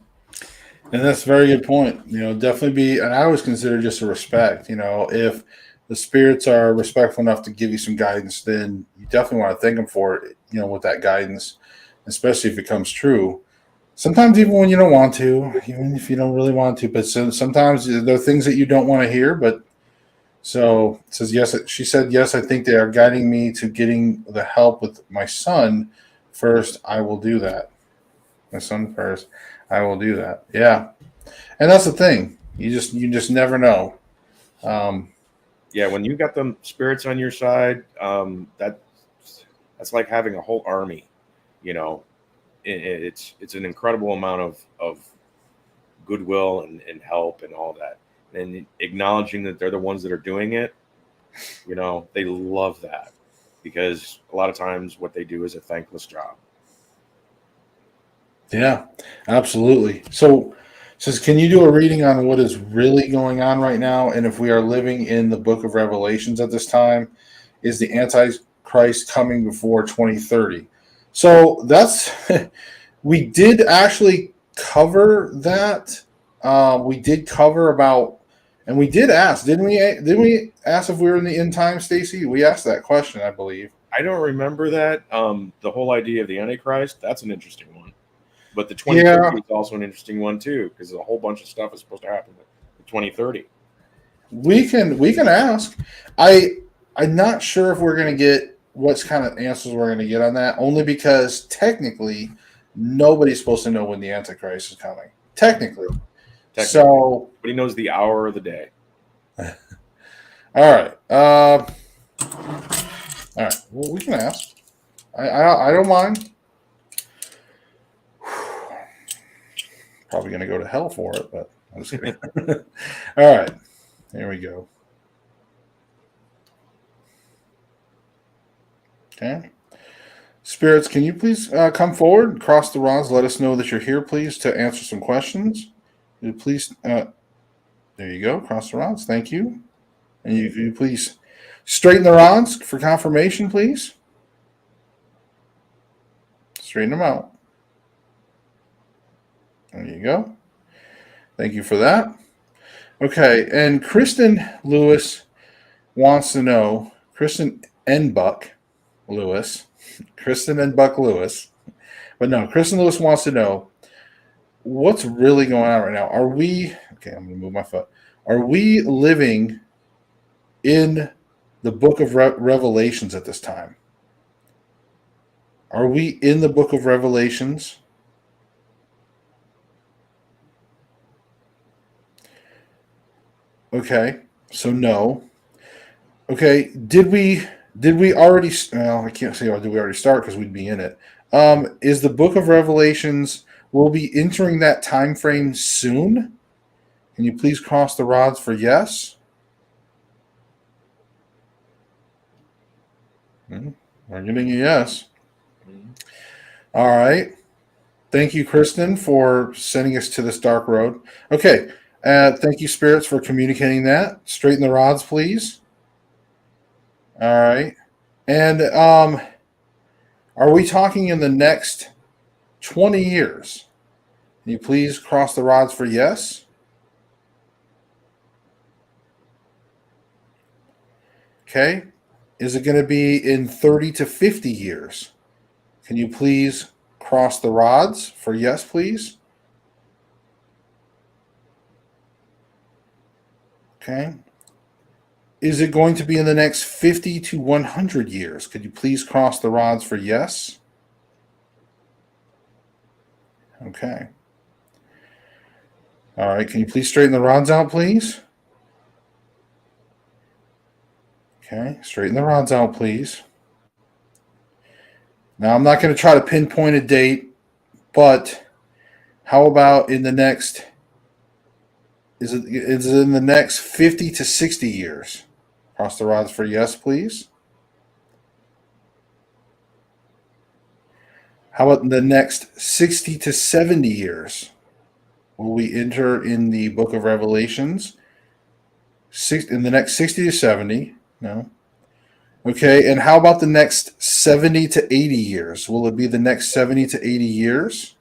A: And that's a very good point. Definitely be, and I always consider just a respect. If the spirits are respectful enough to give you some guidance, then you definitely want to thank them for it. With that guidance, especially if it comes true. Sometimes even when you don't want to, even if you don't really want to, but sometimes there are things that you don't want to hear. But so it says yes. She said yes. I think they are guiding me to getting the help with my son first. I will do that. My son first. I will do that. Yeah, and that's the thing. You just never know. Um,
B: Yeah, when you got them spirits on your side, that's like having a whole army. You know, it's an incredible amount of goodwill and help and all that, and acknowledging that they're the ones that are doing it. They love that, because a lot of times what they do is a thankless job.
A: yeah, absolutely. So it says, can you do a reading on what is really going on right now, and if we are living in the Book of Revelations at this time? Is the Antichrist coming before 2030? So that's we did actually cover that. We did cover about, and we did ask, didn't we? Didn't we ask if we were in the end time, Stacy? We asked that question, I believe.
B: I don't remember that. The whole idea of the Antichrist, that's an interesting one. But the 2030
A: Yeah,
B: is also an interesting one too, because a whole bunch of stuff is supposed to happen in 2030.
A: we can ask. I'm not sure if we're going to get what kind of answers we're going to get on that. Only because technically, nobody's supposed to know when the Antichrist is coming. Technically,
B: Technically,
A: so
B: but he knows the hour of the day.
A: all right. All right. Well, we can ask. I don't mind. Probably going to go to hell for it, but I'm just kidding. All right. Here we go. Okay. Spirits, can you please come forward, cross the rods, let us know that you're here, please, to answer some questions. Please, there you go, cross the rods. Thank you. And you please straighten the rods for confirmation, please. Straighten them out. There you go. Thank you for that. Okay, and Kristen Lewis wants to know, Kristen and Buck Lewis, Kristen and Buck Lewis, but no, Kristen Lewis wants to know what's really going on right now. Are we, okay, I'm going to move my foot. Are we living in the book of Revelations at this time? Are we in the book of Revelations? Okay, so no. Okay, did we already? Well, I can't say, oh, did we already start because we'd be in it. Is the book of Revelations? We'll be entering that time frame soon. Can you please cross the rods for yes? We're getting a yes.
B: Mhm.
A: All right. Thank you, Kristen, for sending us to this dark road. Okay. Thank you, spirits, for communicating that. Straighten the rods, please. All right. And are we talking in the next 20 years? Can you please cross the rods for yes? Okay. Is it going to be in 30 to 50 years? Can you please cross the rods for yes, please? Okay. Is it going to be in the next 50 to 100 years? Could you please cross the rods for yes? Okay. All right. Can you please straighten the rods out, please? Okay. Straighten the rods out, please. Now, I'm not going to try to pinpoint a date, but how about in the next, is it in the next 50 to 60 years? Cross the rods for yes, please. How about in the next 60 to 70 years? Will we enter in the book of Revelations? In the next 60 to 70? No. Okay, and how about the next 70 to 80 years? Will it be the next 70 to 80 years?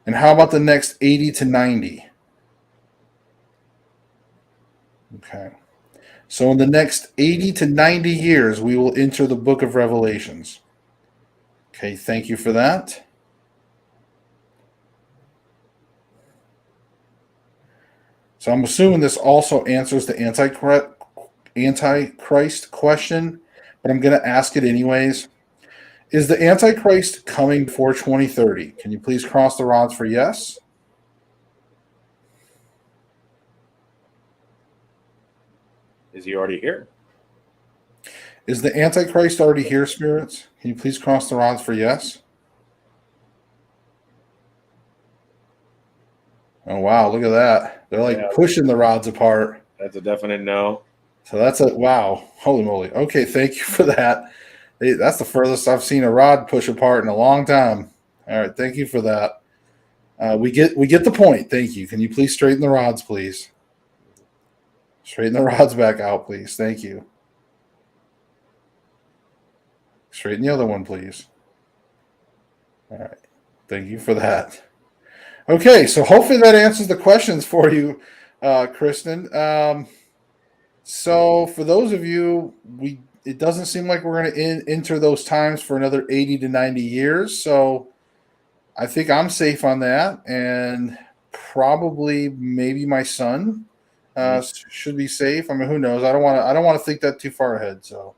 A: And how about the next 80 to 90? Okay. So in the next 80 to 90 years, we will enter the book of Revelations. Okay, thank you for that. So I'm assuming this also answers the Antichrist question, but I'm going to ask it anyways. Is the Antichrist coming before 2030? Can you please cross the rods for yes?
B: Is he already here?
A: Is the Antichrist already here, spirits? Can you please cross the rods for yes? Oh, wow. Look at that. They're like pushing the rods apart.
B: That's a definite no.
A: So that's a wow. Holy moly. Okay. Thank you for that. That's the furthest I've seen a rod push apart in a long time. All right. Thank you for that. We get the point. Thank you. Can you please straighten the rods, please? Straighten the rods back out, please. Thank you. Straighten the other one, please. All right. Thank you for that. Okay, so hopefully that answers the questions for you, Kristen. So for those of you, it doesn't seem like we're going to enter those times for another 80 to 90 years. So I think I'm safe on that, and probably maybe my son should be safe. I mean, who knows? I don't want to think that too far ahead. So,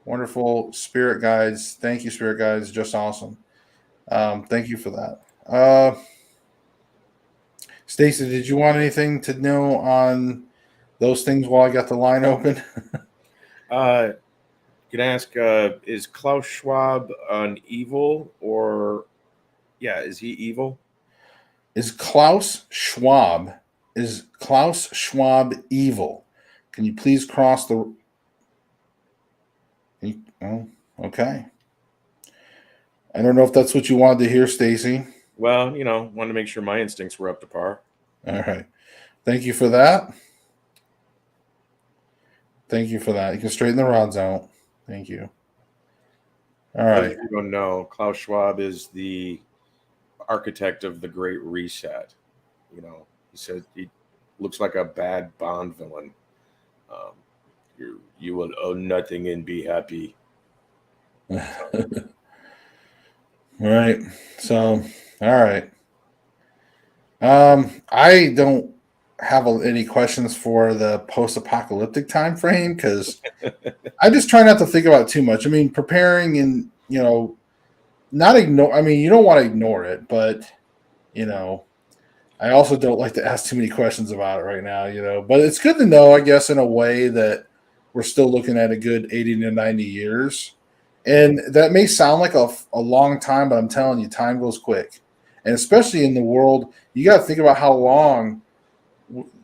A: wonderful spirit guides. Thank you, spirit guides. Just awesome. Thank you for that. Stacy, did you want anything to know on those things while I got the line open?
B: Can I ask, is Klaus Schwab an evil or, is he evil?
A: Is Klaus Schwab evil? Can you please cross the? Oh, okay. I don't know if that's what you wanted to hear, Stacy.
B: Well, wanted to make sure my instincts were up to par.
A: All right. Thank you for that. Thank you for that. You can straighten the rods out. Thank you. All right.
B: If you don't know, Klaus Schwab is the architect of the Great Reset. He said he looks like a bad Bond villain. You will own nothing and be happy.
A: Right. So, all right. I don't have any questions for the post-apocalyptic time frame because I just try not to think about it too much. I mean, preparing and not ignore. I mean, you don't want to ignore it, but I also don't like to ask too many questions about it right now. But it's good to know, I guess, in a way that we're still looking at a good 80 to 90 years. And that may sound like a long time, but I'm telling you, time goes quick. And especially in the world, you got to think about how long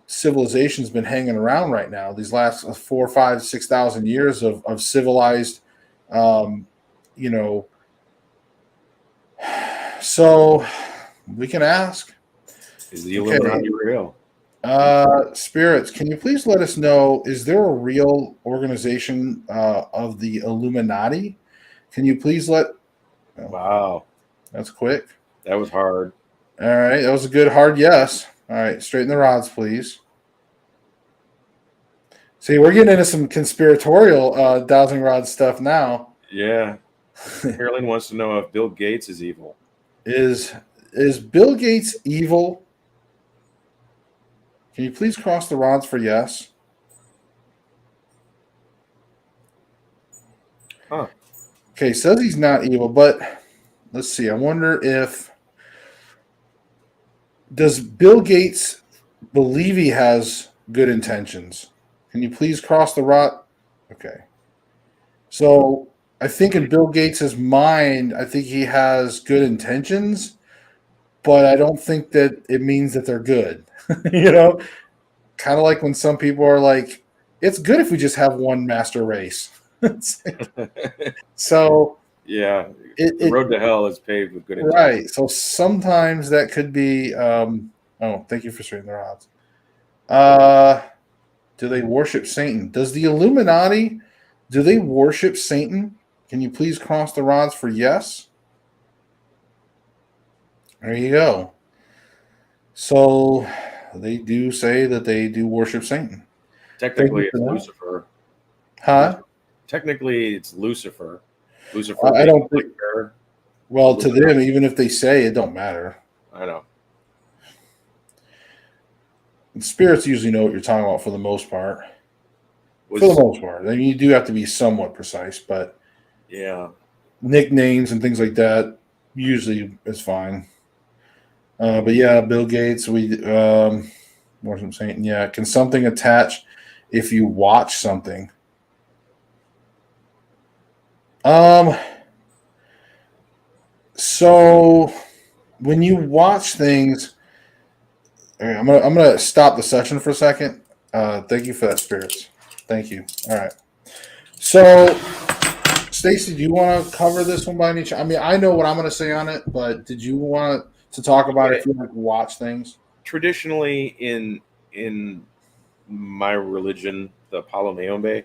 A: civilization's been hanging around right now. These last 4, 5, 6,000 years of civilized, um, you know. So we can ask.
B: Is the
A: Okay,
B: Illuminati real?
A: spirits, can you please let us know? Is there a real organization of the Illuminati? Can you please let? Oh,
B: Wow,
A: that's quick.
B: that was hard.
A: All right, that was a good hard yes. All right, straighten the rods, please. See, we're getting into some conspiratorial dowsing rod stuff now.
B: Yeah, Carolyn wants to know if Bill Gates is evil.
A: Is Bill Gates evil? Can you please cross the rods for yes?
B: Huh.
A: Okay, says he's not evil, but let's see. I wonder if does Bill Gates believe he has good intentions? Can you please cross the rod? Okay. So I think in Bill Gates's mind, I think he has good intentions, but I don't think that it means that they're good. You know, kind of like when some people are like, it's good if we just have one master race. So
B: Yeah,
A: it,
B: the
A: it
B: road to hell is paved with good intentions.
A: right. So sometimes that could be. Oh, thank you for straightening the rods. Do they worship Satan? Does the Illuminati? Do they worship Satan? Can you please cross the rods for yes? There you go. So they do say that they do worship Satan.
B: Technically,
A: For
B: it's
A: that.
B: Lucifer.
A: Huh?
B: Technically, it's Lucifer. Lucifer
A: I
B: being
A: don't
B: like
A: think.
B: her.
A: Well, to them, even if they say it, don't matter.
B: I know.
A: And spirits usually know what you're talking about for the most part.
B: Was,
A: For the most part, I mean, you do have to be somewhat precise, but
B: yeah.
A: nicknames and things like that usually is fine. But yeah, Bill Gates, what I'm saying, yeah, can something attach if you watch something? Um, so when you watch things, all right, I'm gonna stop the session for a second. Thank you for that, spirits. Thank you. All right. So, Stacy, do you want to cover this one by any chance? I mean, I know what I'm going to say on it, but did you want to talk about it if you like watch things?
B: Traditionally, in my religion, the Palo Mayombe,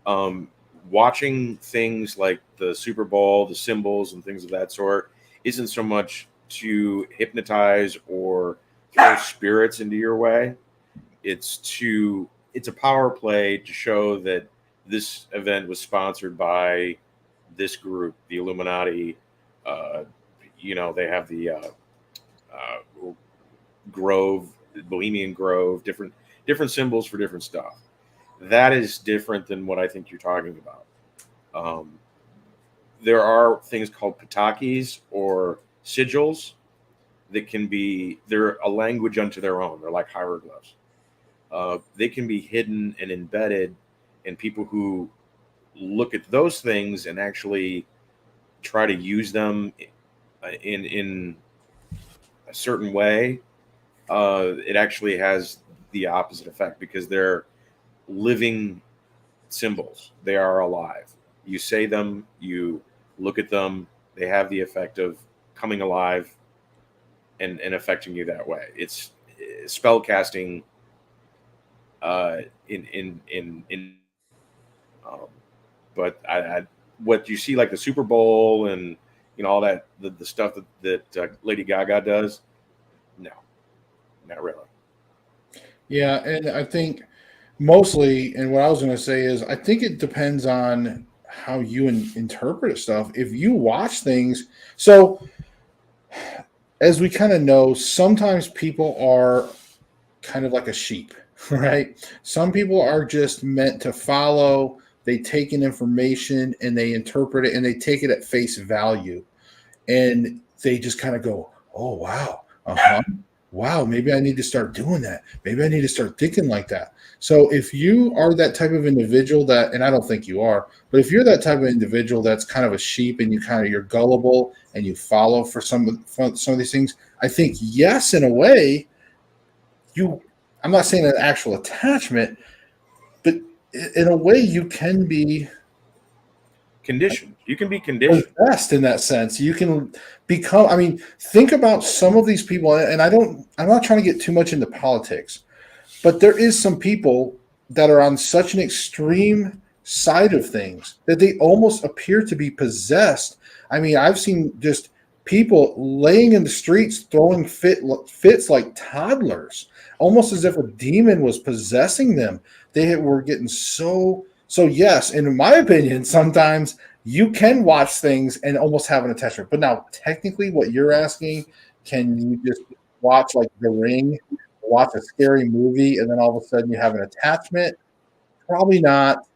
B: um, watching things like the Super Bowl, the symbols, and things of that sort isn't so much to hypnotize or throw spirits into your way. It's a power play to show that this event was sponsored by this group, the Illuminati. Uh, they have the Grove, Bohemian Grove, different symbols for different stuff. That is different than what I think you're talking about. Um, there are things called patakis or sigils that they're a language unto their own. They're like hieroglyphs. They can be hidden and embedded, and people who look at those things and actually try to use them in a certain way, it actually has the opposite effect because they're living symbols. They are alive. You say them, you look at them, they have the effect of coming alive and affecting you that way. It's spell casting in um, but what you see like the Super Bowl and all that the stuff that Lady Gaga does, no, not really.
A: Yeah, and I think mostly, and what I was going to say is, I think it depends on how you interpret stuff. If you watch things, so as we kind of know, sometimes people are kind of like a sheep, right? Some people are just meant to follow. They take in information and they interpret it and they take it at face value. And they just kind of go, oh, wow. Uh-huh. Wow, maybe I need to start doing that. Maybe I need to start thinking like that. So if you are that type of individual that, and I don't think you are, but if you're that type of individual that's kind of a sheep and you're gullible and you follow for some of these things, I think yes, in a way, you I'm not saying an actual attachment, but in a way, you can be
B: Conditioned. You can be conditioned.
A: possessed in that sense. You can become. I mean, think about some of these people, and I'm not trying to get too much into politics, but there is some people that are on such an extreme side of things that they almost appear to be possessed. I mean, I've seen just people laying in the streets throwing fits like toddlers, almost as if a demon was possessing them. They were getting so. Yes, in my opinion, sometimes you can watch things and almost have an attachment. But now, technically, what you're asking, can you just watch like The Ring, watch a scary movie, and then all of a sudden you have an attachment? Probably not.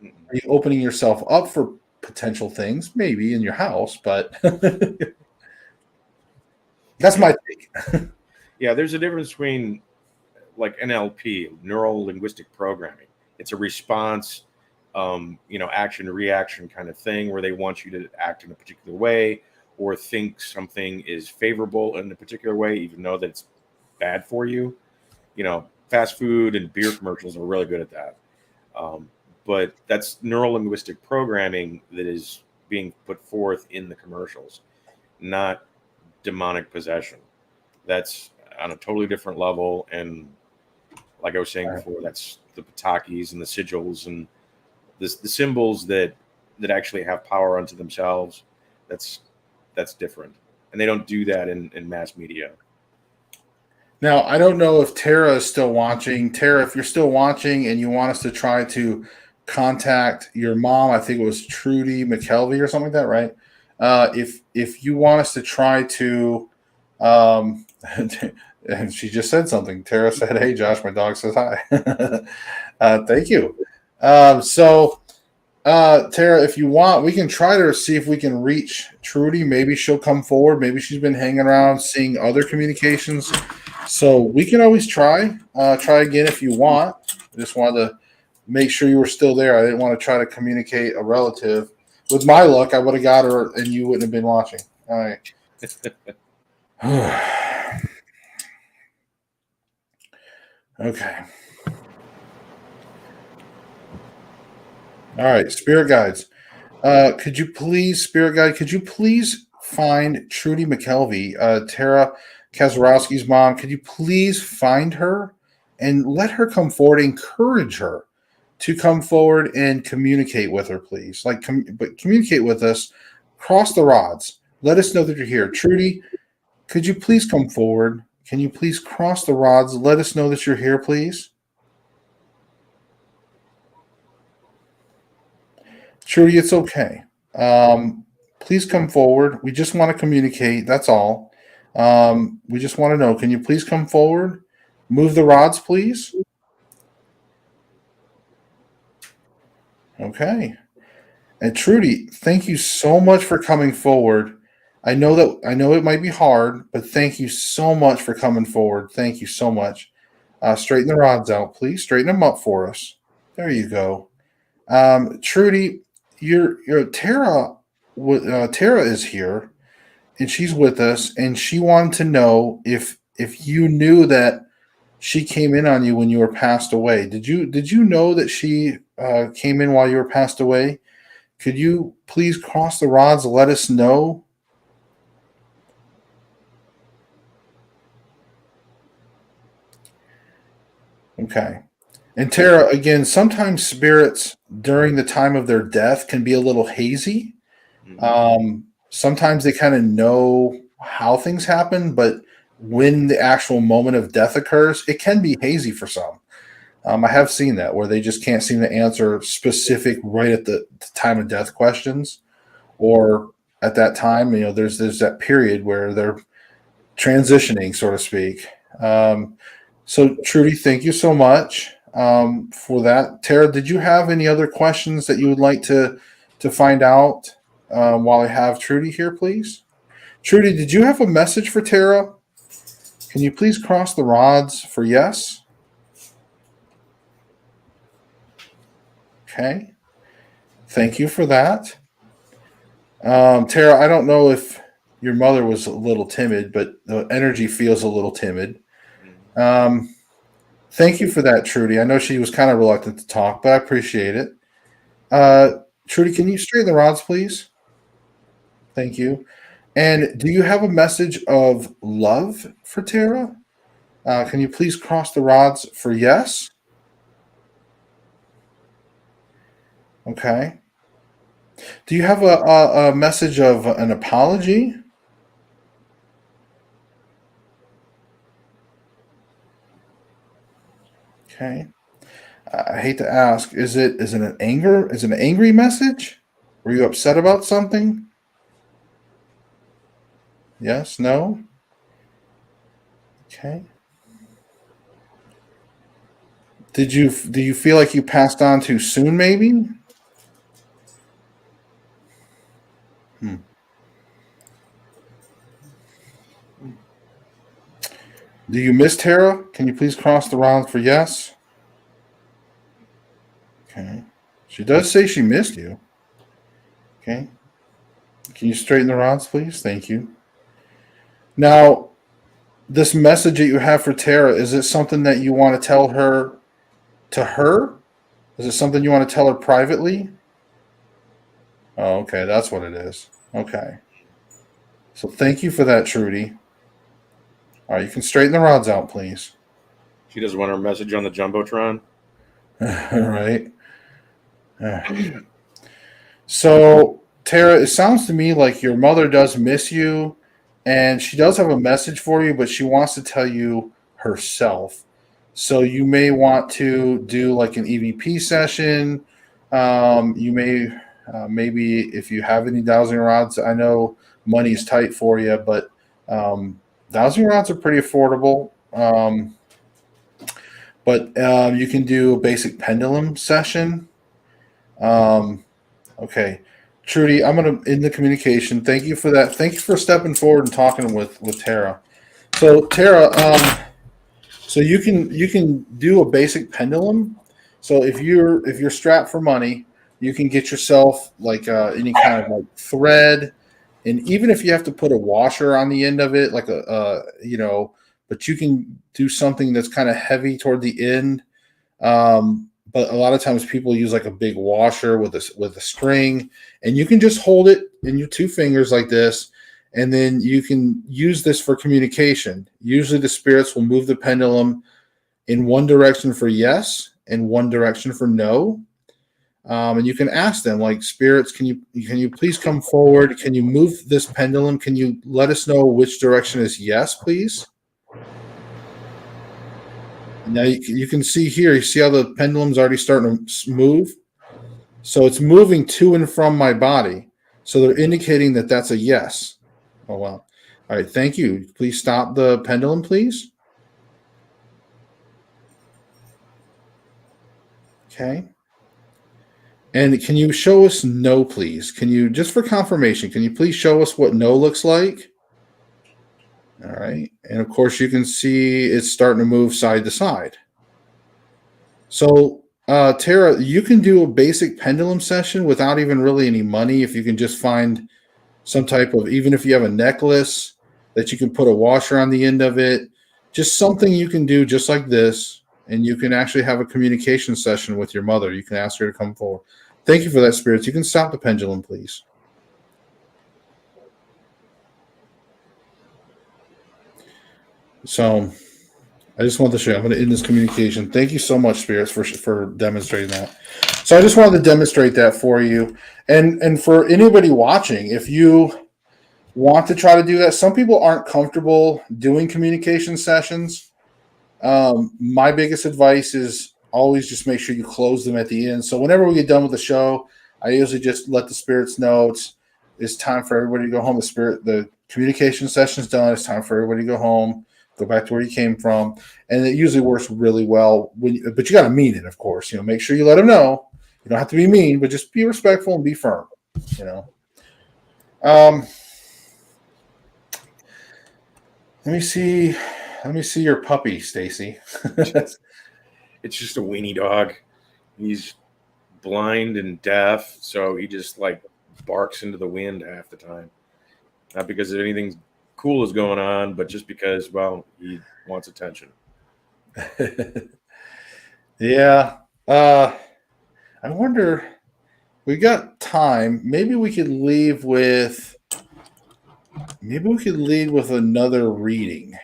A: Are you opening yourself up for potential things? Maybe in your house, but that's my take.
B: Yeah, there's a difference between like NLP, neural linguistic programming. It's a response, action reaction kind of thing where they want you to act in a particular way or think something is favorable in a particular way, even though that it's bad for you. Fast food and beer commercials are really good at that. But that's neural linguistic programming that is being put forth in the commercials, not demonic possession. That's on a totally different level. And like I was saying before, that's the patakis and the sigils and the symbols that actually have power unto themselves. That's different. And they don't do that in mass media.
A: Now, I don't know if Tara is still watching. Tara, if you're still watching and you want us to try to contact your mom, I think it was Trudy McKelvey or something like that, right? If you want us to try to, and she just said something. Tara said, "Hey, Josh, my dog says hi." Thank you. Tara, if you want, we can try to see if we can reach Trudy. Maybe she'll come forward. Maybe she's been hanging around seeing other communications. So we can always try. Try again if you want. I just wanted to make sure you were still there. I didn't want to try to communicate a relative. With my luck, I would have got her and you wouldn't have been watching. All right. Okay. All right, spirit guides. Could you please, spirit guide, could you please find Trudy McKelvey, Tara Kazarowski's mom? Could you please find her and let her come forward, encourage her to come forward and communicate with her, please? But communicate with us, cross the rods. Let us know that you're here. Trudy, could you please come forward? Can you please cross the rods? Let us know that you're here, please. Trudy, it's okay. Please come forward. We just want to communicate. That's all. We just want to know. Can you please come forward? Move the rods, please. Okay. And Trudy, thank you so much for coming forward. I know it might be hard, but thank you so much for coming forward. Thank you so much. Straighten the rods out, please. Straighten them up for us. There you go. Trudy, your Tara is here, and she's with us, and she wanted to know if you knew that she came in on you when you were passed away. Did you know that she came in while you were passed away? Could you please cross the rods? Let us know. Okay. And Tara, again, sometimes spirits during the time of their death can be a little hazy. Sometimes they kind of know how things happen, but when the actual moment of death occurs, it can be hazy for some. I have seen that where they just can't seem to answer specific right at the time of death questions, or at that time, there's that period where they're transitioning, so to speak. So, Trudy, thank you so much for that. Tara, did you have any other questions that you would like to find out while I have Trudy here, please? Trudy, did you have a message for Tara? Can you please cross the rods for yes? Okay. Thank you for that. Tara, I don't know if your mother was a little timid, but the energy feels a little timid. Thank you for that, Trudy. I know she was kind of reluctant to talk, but I appreciate it. Trudy, can you straighten the rods, please? Thank you. And do you have a message of love for Tara? Can you please cross the rods for yes? Okay. Do you have a message of an apology? Okay. I hate to ask, is it an anger? Is it an angry message? Were you upset about something? Yes, no? Okay. Do you feel like you passed on too soon maybe? Hmm. Do you miss Tara? Can you please cross the round for yes? Okay. She does say she missed you. Okay. Can you straighten the rods, please? Thank you. Now, this message that you have for Tara, is it something that you want to tell her to her? Is it something you want to tell her privately? Oh, okay. That's what it is. Okay. So thank you for that, Trudy. All right. You can straighten the rods out, please.
B: She doesn't want her message on the jumbotron.
A: All right. So, Tara, it sounds to me like your mother does miss you and she does have a message for you, but she wants to tell you herself. So, you may want to do like an EVP session. You may, maybe if you have any dowsing rods, I know money is tight for you, but dowsing rods are pretty affordable. But you can do a basic pendulum session. Um, Okay, Trudy, I'm gonna end the communication. Thank you for that. Thank you for stepping forward and talking with Tara. So Tara, so you can do a basic pendulum. So if you're strapped for money, you can get yourself like any kind of like thread, and even if you have to put a washer on the end of it, like but you can do something that's kind of heavy toward the end. But a lot of times people use like a big washer with a string, and you can just hold it in your two fingers like this, and then you can use this for communication. Usually, the spirits will move the pendulum in one direction for yes and one direction for no. And you can ask them like, spirits, can you please come forward? Can you move this pendulum? Can you let us know which direction is yes, please? And now you can see here. You see how the pendulum's already starting to move. So it's moving to and from my body. So they're indicating that that's a yes. Oh, wow. All right. Thank you. Please stop the pendulum, please. Okay. And can you show us no, please? Can you, just for confirmation, can you please show us what no looks like? All right. And of course, you can see it's starting to move side to side. So, Tara, you can do a basic pendulum session without even really any money if you can just find some type of, even if you have a necklace that you can put a washer on the end of it, just something you can do just like this, and you can actually have a communication session with your mother. You can ask her to come forward. Thank you for that, spirits. You can stop the pendulum, please. So I just wanted to show you. I'm going to end this communication. Thank you so much, spirits, for demonstrating that. So I just wanted to demonstrate that for you, and for anybody watching, if you want to try to do that, some people aren't comfortable doing communication sessions. My biggest advice is always just make sure you close them at the end. So whenever we get done with the show, I usually just let the spirits know it's time for everybody to go home. The communication session's done. It's time for everybody to go home. Go back to where you came from, and it usually works really well. But you got to mean it, of course. Make sure you let them know. You don't have to be mean, but just be respectful and be firm. You know. Um, let me see. Let me see your puppy, Stacy.
B: It's just a weenie dog. He's blind and deaf, so he just like barks into the wind half the time. Not because anything cool is going on, but just because, well, he wants attention.
A: Yeah. I wonder. We got time. Maybe we could leave with. Maybe we could lead with another reading.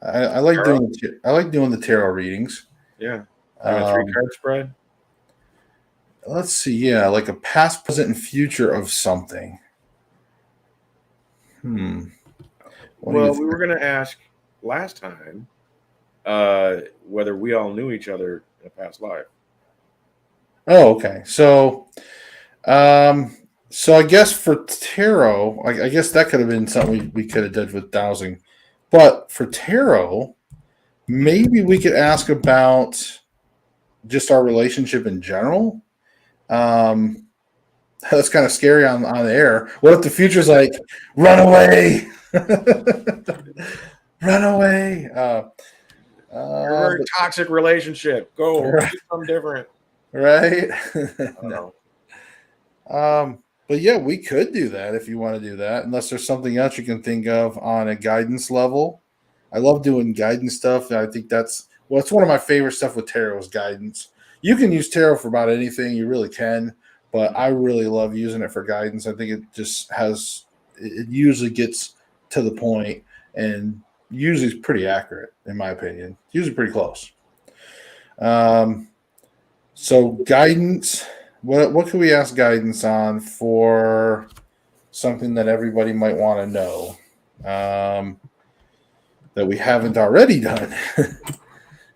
A: I like
B: Tarot?
A: doing. I like doing the tarot readings.
B: Yeah. Like a three
A: Um,
B: card spread?
A: let's see. Yeah, like a past, present, and future of something. Hmm. What do you
B: Well, we
A: think?
B: were going to ask last time whether we all knew each other in a past life.
A: Oh, okay. Um, so I guess for tarot, I guess that could have been something we could have done with dowsing. But for tarot, maybe we could ask about just our relationship in general. Um, that's kind of scary on the air. What if the future's like, run away, run away?
B: You're a very
A: But
B: toxic relationship. Go do something different.
A: right?
B: I don't
A: No.
B: know.
A: But yeah, we could do that if you want to do that, unless there's something else you can think of on a guidance level. I love doing guidance stuff. I think it's one of my favorite stuff with tarot is guidance. You can use tarot for about anything, you really can, but I really love using it for guidance. I think it usually gets to the point and usually is pretty accurate, in my opinion. Usually pretty close. Um, so guidance. What can we ask guidance on for something that everybody might want to know that we haven't already done?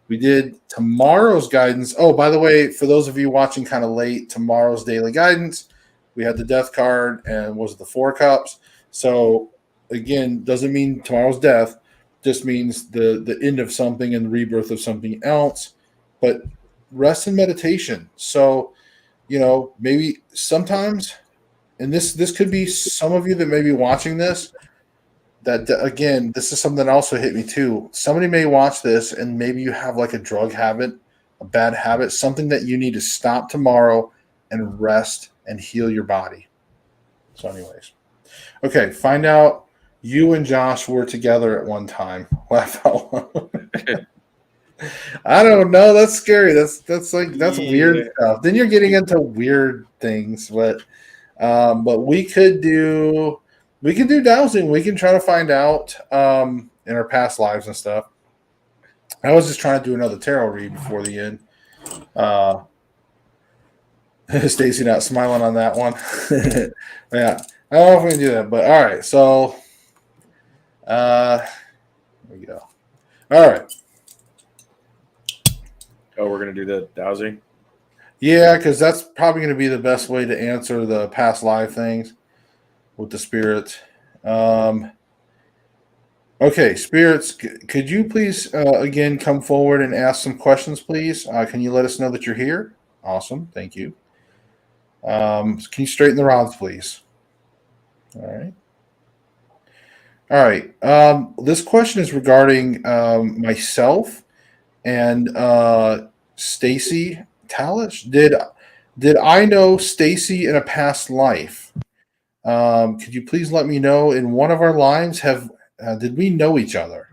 A: We did tomorrow's guidance. Oh, by the way, for those of you watching kind of late, tomorrow's daily guidance, we had the death card and was it the four cups? So again, doesn't mean tomorrow's death, just means the end of something and the rebirth of something else. But rest and meditation. So maybe sometimes, and this could be some of you that may be watching this, that again, this is something that also hit me too. Somebody may watch this and maybe you have like a drug habit, a bad habit, something that you need to stop tomorrow and rest and heal your body. So anyways, okay, find out you and Josh were together at one time. Laugh out loud. I don't know. That's scary. That's weird
B: Yeah.
A: stuff. Then you're getting into weird things, but we could do dowsing. We can try to find out in our past lives and stuff. I was just trying to do another tarot read before the end. Uh, Stacy not smiling on that one. Yeah, I don't know if we can do that, but all right. So here we go. All right.
B: Oh, we're going to do the dowsing?
A: Yeah, because that's probably going to be the best way to answer the past life things with the spirits. Um, Okay, spirits, could you please again come forward and ask some questions, please? Can you let us know that you're here? Awesome, thank you. Can you straighten the rods, please? All right. All right. This question is regarding myself and Stacy Talish. Did I know Stacy in a past life? Could you please let me know in one of our lives did we know each other?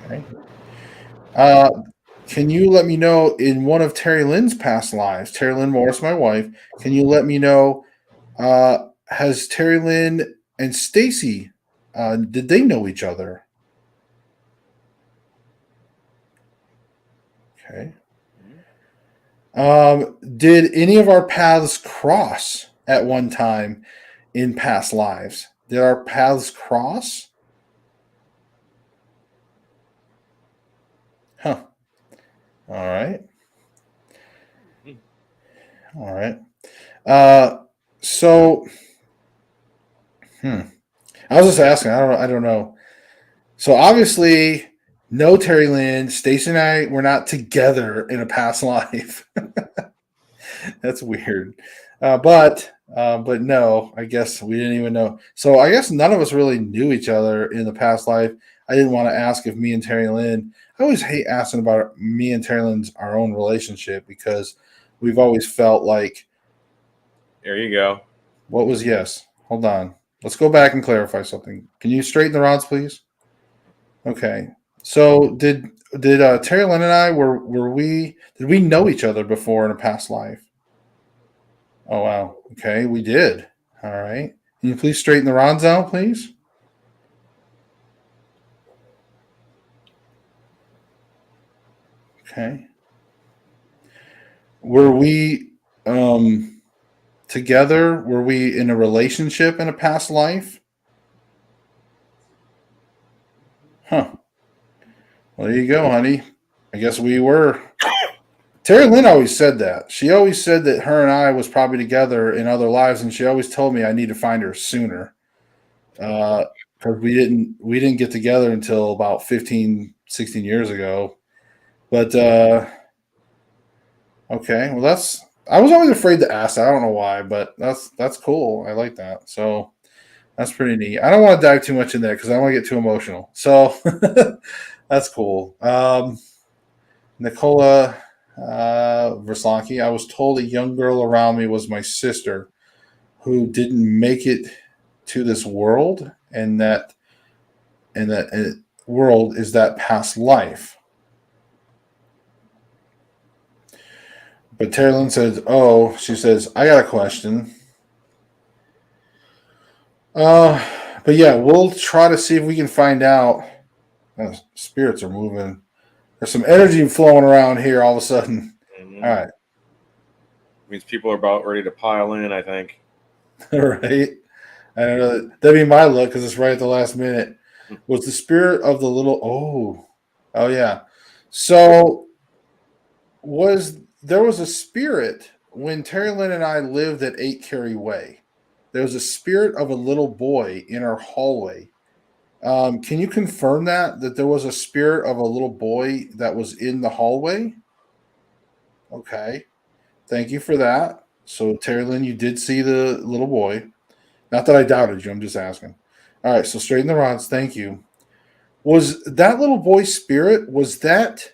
A: Okay. Uh, can you let me know in one of Terry Lynn's past lives, Terry Lynn Morris, my wife, can you let me know, has Terry Lynn and Stacy, did they know each other? Okay. Did any of our paths cross at one time in past lives? Did our paths cross? Huh. All right. All right. Uh, so, I was just asking. I don't know. So obviously, no Terry Lynn. Stacey and I were not together in a past life. That's weird. But no, I guess we didn't even know. So I guess none of us really knew each other in the past life. I didn't want to ask if me and Terry Lynn. I always hate asking about me and Terry Lynn's our own relationship because we've always felt like
B: There you go.
A: what was yes. Hold on. Let's go back and clarify something. Can you straighten the rods, please? Okay. So did Terry Lynn and I were we did we know each other before in a past life? Oh wow. Okay, we did. All right. Can you please straighten the rods out, please? Okay. Were we together? Were we in a relationship in a past life? Huh. Well, there you go, honey. I guess we were. Terry Lynn always said that. She always said that her and I was probably together in other lives, and she always told me I need to find her sooner. Because we didn't get together until about 15, 16 years ago. But okay, well that's I was always afraid to ask that. I don't know why, but that's cool. I like that. So that's pretty neat. I don't want to dive too much in there because I don't want to get too emotional. So that's cool. Nicola Verslanki, I was told a young girl around me was my sister who didn't make it to this world, and that world is that past life. But Terry Lynn says, "Oh," she says, "I got a question." Uh, but yeah, we'll try to see if we can find out. Spirits are moving. There's some energy flowing around here all of a sudden. All
B: Mhm.
A: right,
B: Means people are about ready to pile in, I think.
A: all right. I don't know. That'd be my luck because it's right at the last minute. Was the spirit of the little? Oh yeah. So was there was a spirit when Terry Lynn and I lived at 8 Carey Way. There was a spirit of a little boy in our hallway. Can you confirm that there was a spirit of a little boy that was in the hallway? Okay, thank you for that. So Terry Lynn, you did see the little boy. Not that I doubted you. I'm just asking. All right, so straighten the rods. Thank you. Was that little boy's spirit? Was that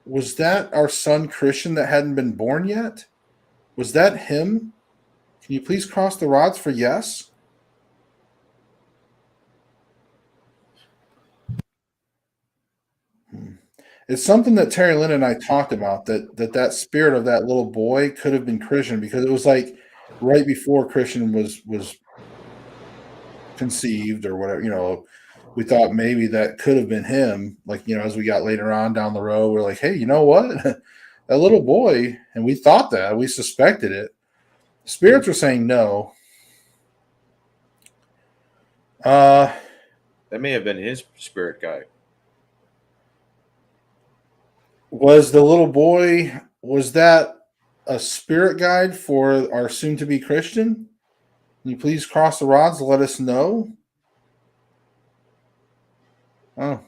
A: our son Christian that hadn't been born yet? Was that him? Can you please cross the rods for yes? Hmm. It's something that Terry Lynn and I talked about that spirit of that little boy could have been Christian because it was like right before Christian was conceived or whatever. We thought maybe that could have been him. Like as we got later on down the road, we're like, hey, you know what? That little boy, and we thought that we suspected it. Spirits were saying no. Uh,
B: That may have been his spirit guide.
A: was the little boy? Was that a spirit guide for our soon-to-be Christian? Can you please cross the rods to let us know? Oh,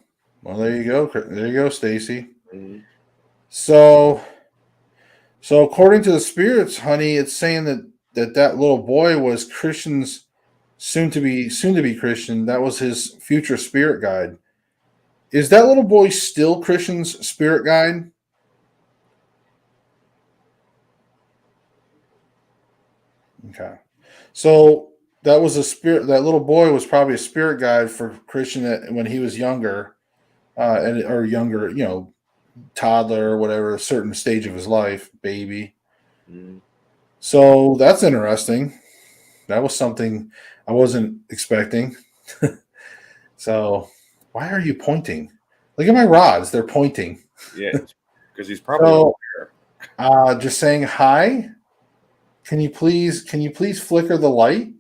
A: well, there you go. There you go, Stacy.
B: Mhm.
A: So, so according to the spirits, honey, it's saying that little boy was Christian's soon to be Christian. That was his future spirit guide. Is that little boy still Christian's spirit guide? Okay. So that was a spirit. That little boy was probably a spirit guide for Christian when he was younger, or younger, toddler or whatever, a certain stage of his life, baby.
B: Mhm.
A: So that's interesting. That was something I wasn't expecting. So why are you pointing? Look at my rods; they're pointing.
B: Yeah, because he's probably
A: So
B: aware.
A: just saying hi. Can you please flicker the light?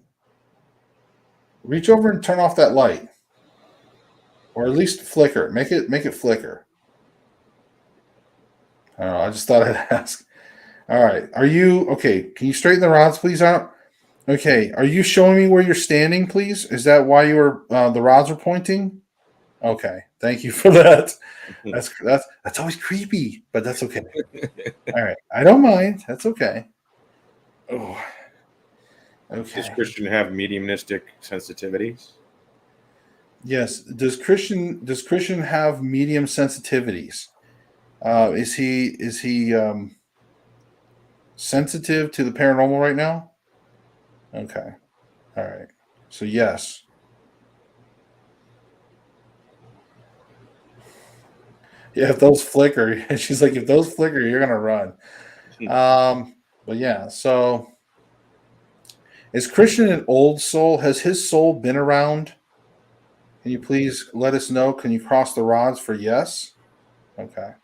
A: Reach over and turn off that light, or at least flicker it. Make it flicker. I don't know. I just thought I'd ask. All right. Are you okay? Can you straighten the rods, please, out? Okay. Are you showing me where you're standing, please? Is that why the rods are pointing? Okay. Thank you for that. That's always creepy, but that's okay. All right. I don't mind. That's okay. Oh,
B: Does
A: okay.
B: Christian have mediumistic sensitivities?
A: Yes. Does Christian have medium sensitivities? Is he sensitive to the paranormal right now? Okay. All right. So yes. Yeah, if those flicker, she's like, if those flicker, you're gonna run. But yeah, so is Christian an old soul? Has his soul been around? Can you please let us know? Can you cross the rods for yes? Okay.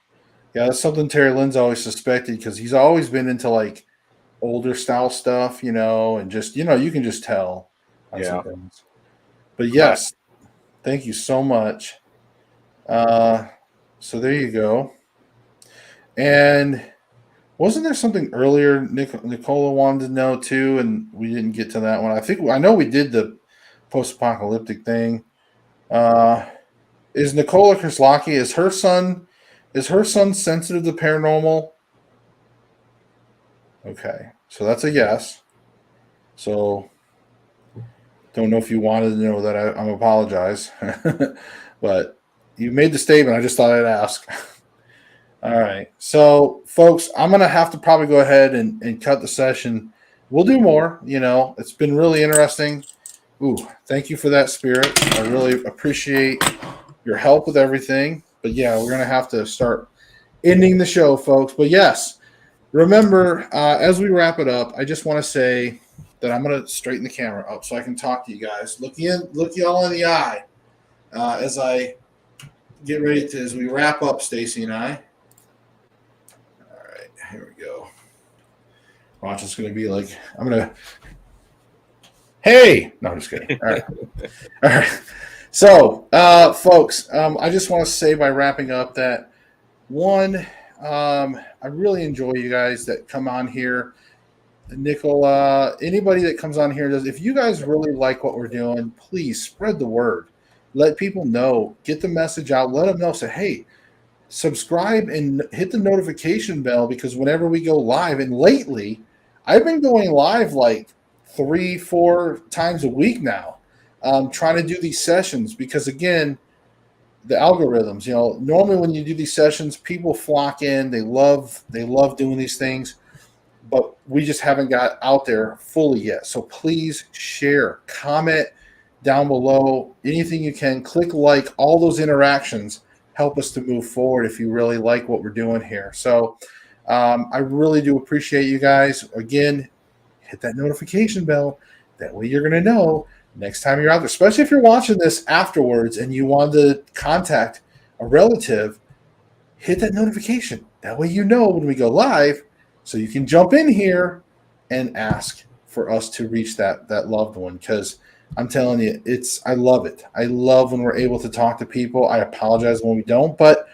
A: Yeah, that's something Terry Lynn's always suspected because he's always been into like older style stuff, and just you can just tell on some
B: Yeah,
A: things. But
B: but
A: yes, thank you so much. Uh, so there you go. And wasn't there something earlier Nicola wanted to know too, and we didn't get to that one? I know we did the post-apocalyptic thing. Uh, is Nicola Krislaki, is her son sensitive to paranormal? Okay, so that's a yes. So don't know if you wanted to know that. I'm apologize, but you made the statement. I just thought I'd ask. All right. So, folks, I'm going to have to probably go ahead and cut the session. We'll do more. It's been really interesting. Ooh, thank you for that, Spirit. I really appreciate your help with everything. But yeah, we're going to have to start ending the show, folks. But yes, remember, as we wrap it up, I just want to say that I'm going to straighten the camera up so I can talk to you guys. Look y'all in the eye as I get ready as we wrap up, Stacy and I. All right, here we go. Watch, it's going to be like, hey! No, I'm just kidding. All right. All right. So, folks, I just want to say by wrapping up that one, I really enjoy you guys that come on here. Nicola, anybody that comes on here does. If you guys really like what we're doing, please spread the word. Let people know. Get the message out. Let them know. Say, hey, subscribe and hit the notification bell because whenever we go live, and lately, I've been going live like 3-4 times a week now, trying to do these sessions because again, the algorithms. Normally when you do these sessions, people flock in. They love doing these things, but we just haven't got out there fully yet. So please share, comment down below, anything you can. Click like. All those interactions help us to move forward if you really like what we're doing here. So I really do appreciate you guys. Again, hit that notification bell. That way you're going to know next time you're out there, especially if you're watching this afterwards and you want to contact a relative, hit that notification. That way you know when we go live so you can jump in here and ask for us to reach that loved one because I'm telling you, I love it. I love when we're able to talk to people. I apologize when we don't, but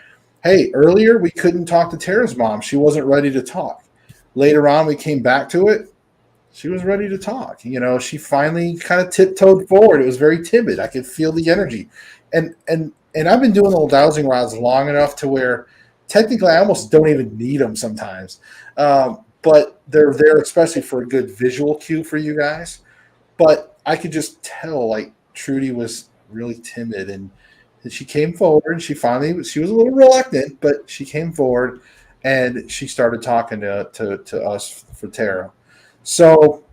A: hey, earlier we couldn't talk to Tara's mom. She wasn't ready to talk. Later on, we came back to it. She was ready to talk. She finally kind of tiptoed forward. It was very timid. I could feel the energy. And I've been doing the dowsing rods long enough to where technically I almost don't even need them sometimes. But they're there especially for a good visual cue for you guys. But I could just tell like Trudy was really timid and she came forward. She was a little reluctant, but she came forward and she started talking to us for Tara. So,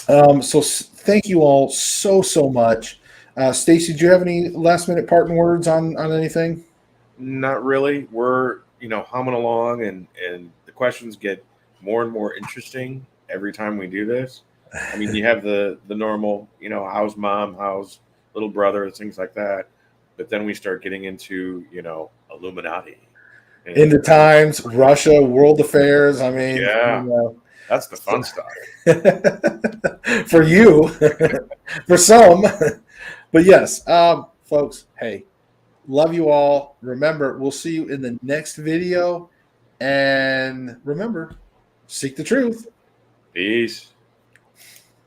A: thank you all so much. Stacy, do you have any last minute parting words on anything?
B: not really. We're humming along, and the questions get more and more interesting every time we do this. I mean, you have the normal, how's mom, how's little brother, things like that. But then we start getting into, Illuminati.
A: In the
B: And
A: times, Russia, world affairs. I mean,
B: yeah, that's the fun stuff.
A: for you, for some, but yes, folks. Hey, love you all. Remember, we'll see you in the next video, and remember, seek the truth.
B: Peace.